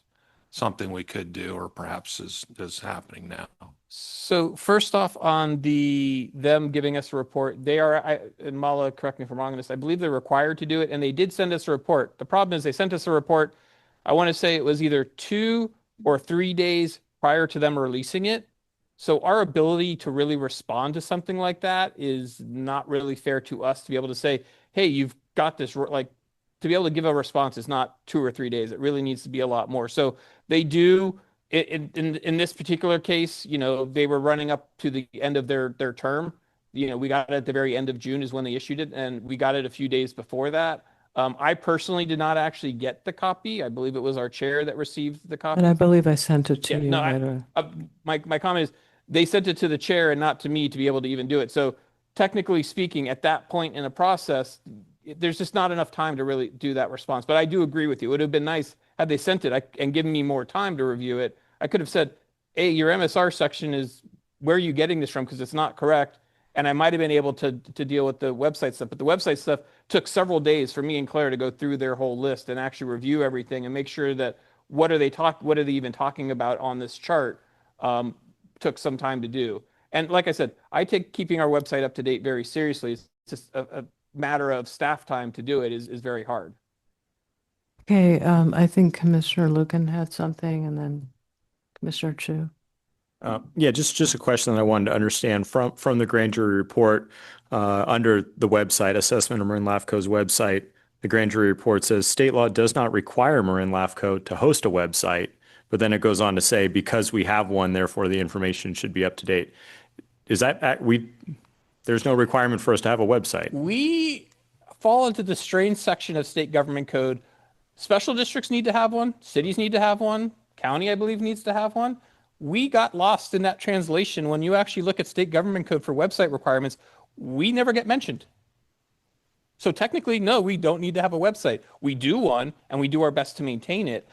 Speaker 5: something we could do or perhaps is happening now.
Speaker 6: So first off, on them giving us a report, they are, and Mala, correct me if I'm wrong on this, I believe they're required to do it, and they did send us a report. The problem is they sent us a report, I want to say it was either 2 or 3 days prior to them releasing it. So our ability to really respond to something like that is not really fair to us to be able to say, hey, you've got this, like, to be able to give a response is not 2 or 3 days. It really needs to be a lot more. So they do, in this particular case, they were running up to the end of their term. We got it at the very end of June is when they issued it, and we got it a few days before that. I personally did not actually get the copy. I believe it was our chair that received the copy.
Speaker 2: And I believe I sent it to
Speaker 6: Yeah,
Speaker 2: you
Speaker 6: no,
Speaker 2: right away.
Speaker 6: my comment is they sent it to the chair and not to me to be able to even do it. So technically speaking, at that point in the process, there's just not enough time to really do that response. But I do agree with you. It would have been nice had they sent it and given me more time to review it. I could have said, hey, your MSR section is, where are you getting this from? Because it's not correct. And I might have been able to deal with the website stuff. But the website stuff took several days for me and Claire to go through their whole list and actually review everything and make sure that what are they even talking about on this chart, took some time to do. And like I said, I take keeping our website up to date very seriously. It's just a matter of staff time to do it is very hard.
Speaker 2: Okay, I think Commissioner Lucan had something and then Commissioner Chu.
Speaker 9: Yeah, just a question that I wanted to understand from the grand jury report under the website, assessment of Marin LAFCo's website. The grand jury report says state law does not require Marin LAFCo to host a website, but then it goes on to say because we have one, therefore the information should be up to date. Is that there's no requirement for us to have a website?
Speaker 6: We fall into the strange section of state government code. Special districts need to have one. Cities need to have one. County, I believe, needs to have one. We got lost in that translation. When you actually look at state government code for website requirements, we never get mentioned. So technically, no, we don't need to have a website. We do one, and we do our best to maintain it.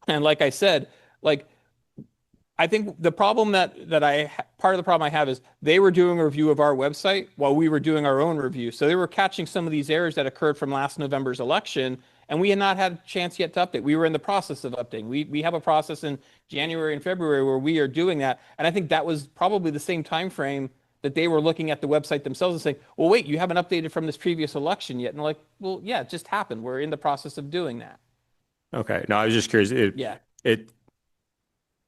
Speaker 6: And like I said, I think the problem part of the problem I have is they were doing a review of our website while we were doing our own review. So they were catching some of these errors that occurred from last November's election, and we had not had a chance yet to update. We were in the process of updating. We have a process in January and February where we are doing that. And I think that was probably the same time frame that they were looking at the website themselves and saying, well, wait, you haven't updated from this previous election yet. And they're like, well, yeah, it just happened. We're in the process of doing that.
Speaker 9: Okay, no, I was just curious.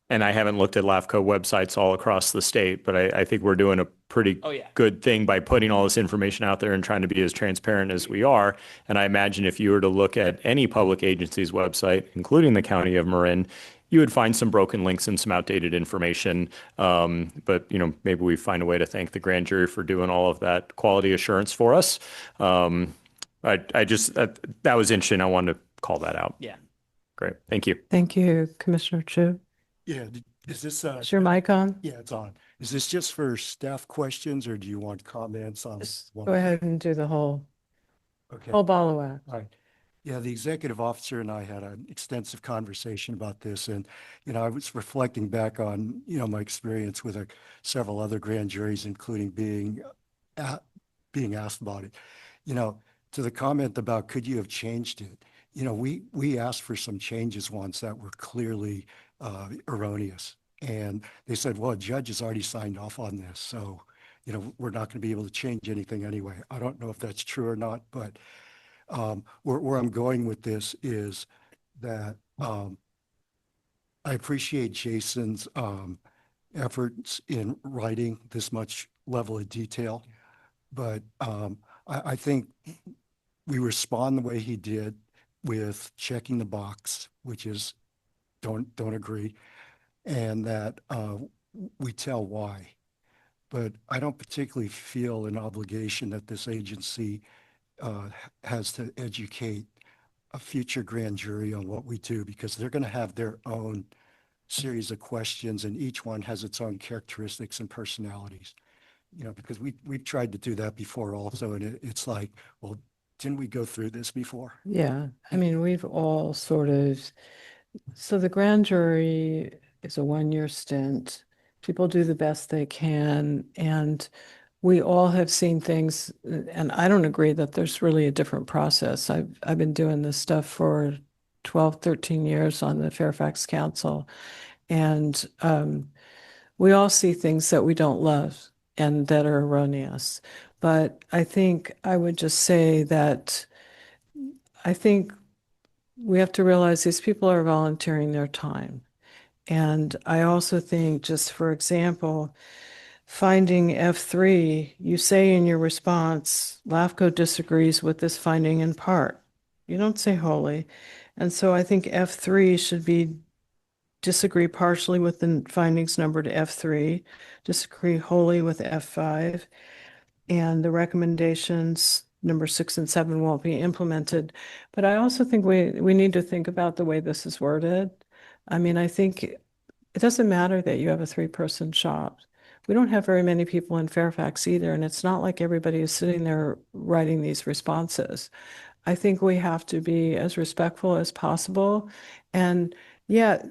Speaker 9: And I haven't looked at LAFCO websites all across the state, but I think we're doing a pretty good thing by putting all this information out there and trying to be as transparent as we are. And I imagine if you were to look at any public agency's website, including the County of Marin, you would find some broken links and some outdated information. But maybe we find a way to thank the grand jury for doing all of that quality assurance for us. I just that was interesting. I wanted to call that out.
Speaker 6: Yeah.
Speaker 9: Great. Thank you.
Speaker 2: Thank you, Commissioner Chu.
Speaker 14: Yeah, is this
Speaker 2: Is your mic on?
Speaker 14: yeah, it's on. Is this just for staff questions or do you want comments on one?
Speaker 2: Go ahead and do the whole
Speaker 14: Okay.
Speaker 2: ball of wax.
Speaker 14: All right. Yeah, the executive officer and I had an extensive conversation about this, and I was reflecting back on my experience with several other grand juries, including being asked about it. To the comment about could you have changed it? We asked for some changes once that were clearly erroneous, and they said, well, a judge has already signed off on this, so we're not going to be able to change anything anyway. I don't know if that's true or not, but where I'm going with this is that I appreciate Jason's efforts in writing this much level of detail, but I think we respond the way he did with checking the box, which is don't agree, and that we tell why. But I don't particularly feel an obligation that this agency has to educate a future grand jury on what we do, because they're going to have their own series of questions, and each one has its own characteristics and personalities. Because we've tried to do that before also, and it's like, well, didn't we go through this before?
Speaker 2: Yeah, I mean, we've all sort of, so the grand jury is a one-year stint. People do the best they can, and we all have seen things, and I don't agree that there's really a different process. I've been doing this stuff for 12, 13 years on the Fairfax Council, and we all see things that we don't love and that are erroneous. But I think I would just say that I think we have to realize these people are volunteering their time. And I also think, just for example, finding F3, you say in your response, LAFCo disagrees with this finding in part. You don't say wholly. And so I think F3 should be disagree partially with the findings numbered F3, disagree wholly with F5, and the recommendations number 6 and 7 won't be implemented. But I also think we need to think about the way this is worded. I mean, I think it doesn't matter that you have a 3-person shop. We don't have very many people in Fairfax either, and it's not like everybody is sitting there writing these responses. I think we have to be as respectful as possible. And yeah,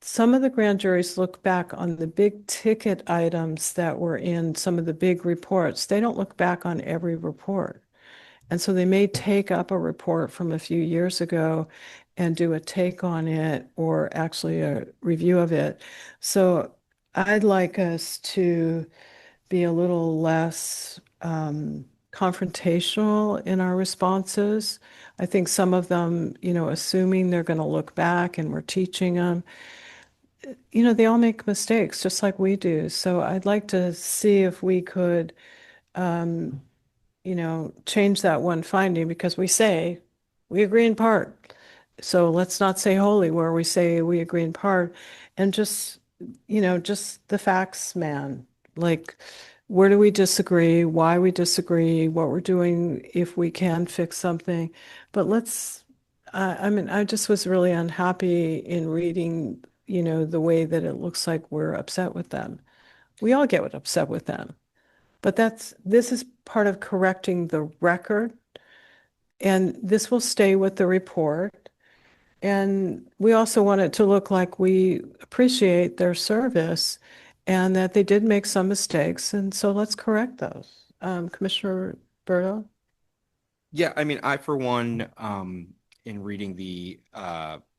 Speaker 2: some of the grand juries look back on the big ticket items that were in some of the big reports. They don't look back on every report. And so they may take up a report from a few years ago and do a take on it, or actually a review of it. So I'd like us to be a little less confrontational in our responses. I think some of them, assuming they're going to look back and we're teaching them, they all make mistakes just like we do. So I'd like to see if we could, change that one finding, because we say we agree in part. So let's not say wholly, where we say we agree in part, and just the facts, man. Like, where do we disagree, why we disagree, what we're doing, if we can fix something. But I mean, I just was really unhappy in reading, the way that it looks like we're upset with them. We all get upset with them. But this is part of correcting the record, and this will stay with the report. And we also want it to look like we appreciate their service and that they did make some mistakes. And so let's correct those. Commissioner Berto?
Speaker 3: Yeah, I mean, I, for one, in reading the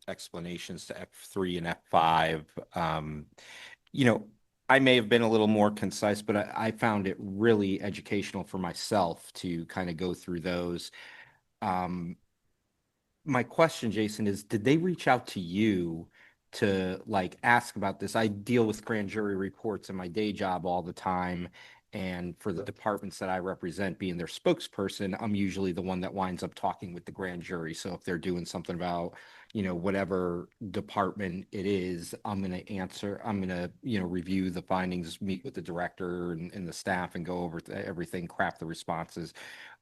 Speaker 3: explanations to F3 and F5, I may have been a little more concise, but I found it really educational for myself to kind of go through those. My question, Jason, is did they reach out to you to ask about this? I deal with grand jury reports in my day job all the time. And for the departments that I represent, being their spokesperson, I'm usually the one that winds up talking with the grand jury. So if they're doing something about, whatever department it is, I'm going to review the findings, meet with the director and the staff and go over everything, craft the responses.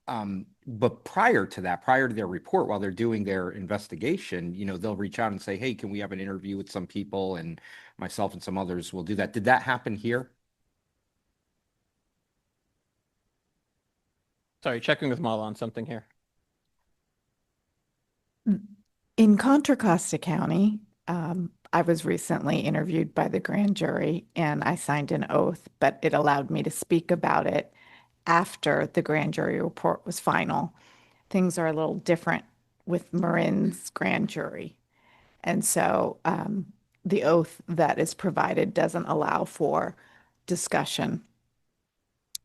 Speaker 3: But prior to their report, while they're doing their investigation, they'll reach out and say, hey, can we have an interview with some people? And myself and some others will do that. Did that happen here?
Speaker 6: Sorry, checking with Mala on something here.
Speaker 15: In Contra Costa County, I was recently interviewed by the grand jury and I signed an oath, but it allowed me to speak about it after the grand jury report was final. Things are a little different with Marin's grand jury. And so the oath that is provided doesn't allow for discussion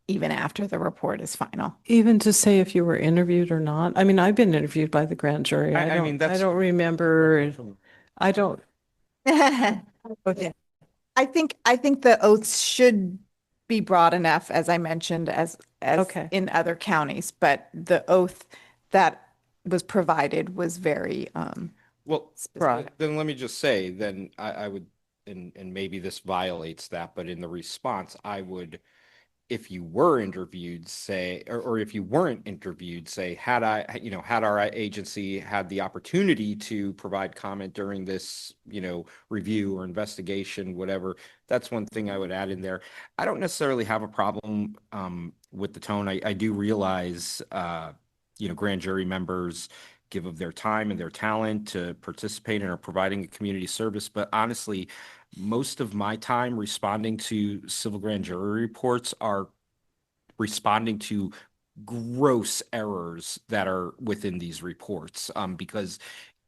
Speaker 15: even after the report is final.
Speaker 2: Even to say if you were interviewed or not? I mean, I've been interviewed by the grand jury.
Speaker 3: I mean,
Speaker 2: I
Speaker 3: that's
Speaker 2: don't remember. I don't. Okay.
Speaker 15: I think the oaths should be broad enough, as I mentioned, as
Speaker 2: Okay.
Speaker 15: in other counties, but the oath that was provided was very
Speaker 3: well.
Speaker 15: specific.
Speaker 3: Then let me just say, then I would, and maybe this violates that, but in the response, I would, if you were interviewed, say, or if you weren't interviewed, say, had had our agency had the opportunity to provide comment during this, review or investigation, whatever, that's one thing I would add in there. I don't necessarily have a problem with the tone. I do realize, grand jury members give of their time and their talent to participate and are providing a community service. But honestly, most of my time responding to civil grand jury reports are responding to gross errors that are within these reports, because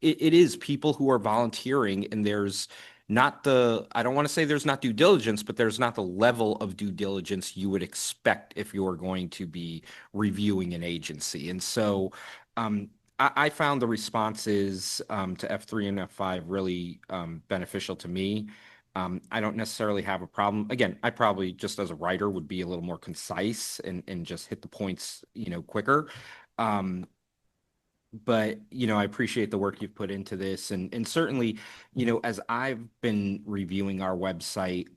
Speaker 3: it is people who are volunteering, and there's not I don't want to say there's not due diligence, but there's not the level of due diligence you would expect if you're going to be reviewing an agency. And so I found the responses to F3 and F5 really beneficial to me. I don't necessarily have a problem. Again, I probably just as a writer would be a little more concise and just hit the points, quicker. But I appreciate the work you've put into this, and certainly, as I've been reviewing our website,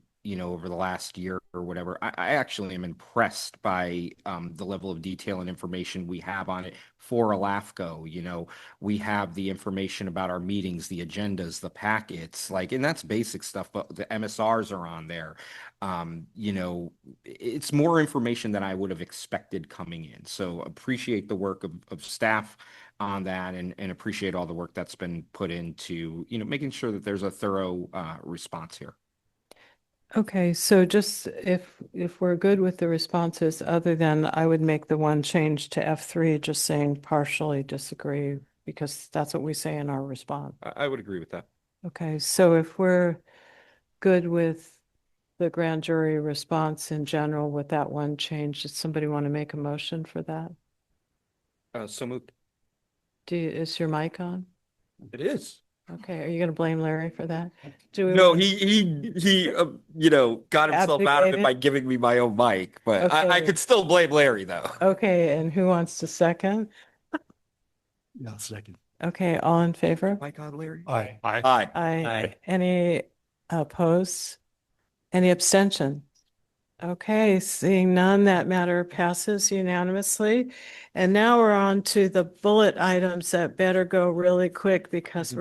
Speaker 3: over the last year or whatever, I actually am impressed by the level of detail and information we have on it for a LAFCo. We have the information about our meetings, the agendas, the packets, and that's basic stuff, but the MSRs are on there. It's more information than I would have expected coming in. So appreciate the work of staff on that, and appreciate all the work that's been put into, making sure that there's a thorough response here.
Speaker 2: Okay, so just if we're good with the responses, other than I would make the one change to F3, just saying partially disagree, because that's what we say in our response.
Speaker 3: I would agree with that.
Speaker 2: Okay, so if we're good with the grand jury response in general with that one change, does somebody want to make a motion for that?
Speaker 3: So moved.
Speaker 2: Is your mic on?
Speaker 3: It is.
Speaker 2: Okay, are you going to blame Larry for that? Do we
Speaker 3: No,
Speaker 2: want-
Speaker 3: he got himself out of it by
Speaker 2: Abdicated?
Speaker 3: giving me my own mic, but I
Speaker 2: Okay.
Speaker 3: could still blame Larry though.
Speaker 2: Okay, and who wants to second?
Speaker 14: Yeah, second.
Speaker 2: Okay, all in favor?
Speaker 3: My God, Larry.
Speaker 14: Aye.
Speaker 5: Aye.
Speaker 3: Aye.
Speaker 2: Aye. Any opposed? Any abstention? Okay, seeing none, that matter passes unanimously. And now we're on to the bullet items that better go really quick because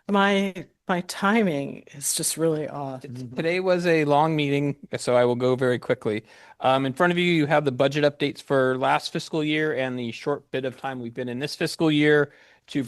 Speaker 2: my timing is just really off.
Speaker 6: Today was a long meeting, so I will go very quickly. In front of you, you have the budget updates for last fiscal year and the short bit of time we've been in this fiscal year to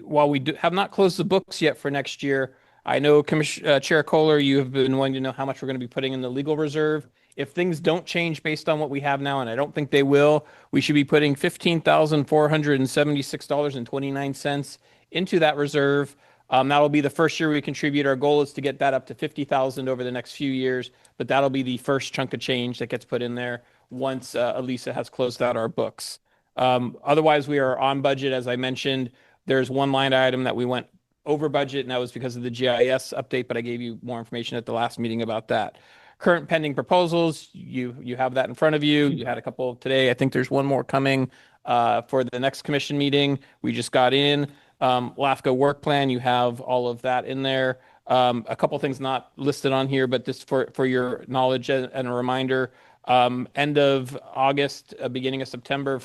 Speaker 6: while we have not closed the books yet for next year. I know Chair Kohler, you have been wanting to know how much we're going to be putting in the legal reserve. If things don't change based on what we have now, and I don't think they will, we should be putting $15,476.29 into that reserve. That'll be the first year we contribute. Our goal is to get that up to 50,000 over the next few years, but that'll be the first chunk of change that gets put in there once Elisa has closed out our books. Otherwise, we are on budget. As I mentioned, there's one line item that we went over budget, and that was because of the GIS update, but I gave you more information at the last meeting about that. Current pending proposals, you have that in front of you. You had a couple today. I think there's one more coming for the next commission meeting. We just got in. LAFCo work plan, you have all of that in there. A couple things not listed on here, but just for your knowledge and a reminder, end of August, beginning of September,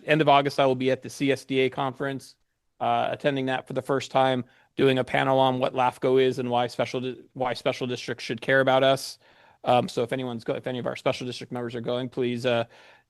Speaker 6: end of August, I will be at the CSDA conference, attending that for the first time, doing a panel on what LAFCO is and why special districts should care about us. So if any of our special district members are going, please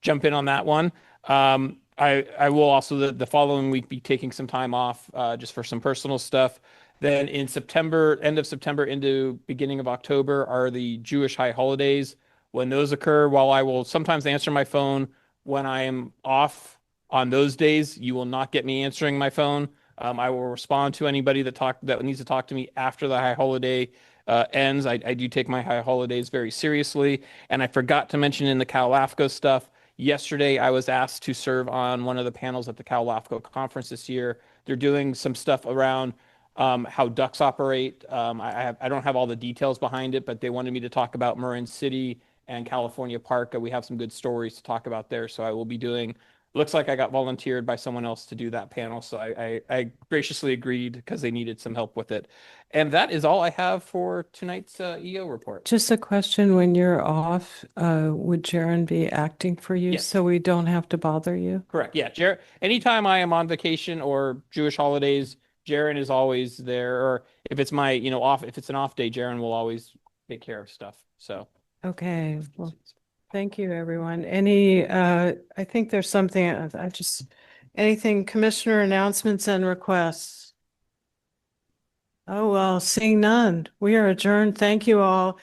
Speaker 6: jump in on that one. I will also the following week be taking some time off just for some personal stuff. Then in September, end of September into beginning of October are the Jewish high holidays. When those occur, while I will sometimes answer my phone when I am off on those days, you will not get me answering my phone. I will respond to anybody that needs to talk to me after the high holiday ends. I do take my high holidays very seriously. And I forgot to mention in the Cal LAFCo stuff, yesterday I was asked to serve on one of the panels at the Cal LAFCo conference this year. They're doing some stuff around how ducks operate. I don't have all the details behind it, but they wanted me to talk about Marin City and California Park. We have some good stories to talk about there. So I will be doing, looks like I got volunteered by someone else to do that panel. So I graciously agreed because they needed some help with it. And that is all I have for tonight's EO report.
Speaker 2: Just a question, when you're off, would Jaren be acting for you
Speaker 6: Yes.
Speaker 2: so we don't have to bother you?
Speaker 6: Correct. Yeah. Anytime I am on vacation or Jewish holidays, Jaren is always there. Or if it's my, off, if it's an off day, Jaren will always take care of stuff. So.
Speaker 2: Okay, well, thank you, everyone. I think there's something, anything, commissioner announcements and requests? Oh, well, seeing none, we are adjourned. Thank you all.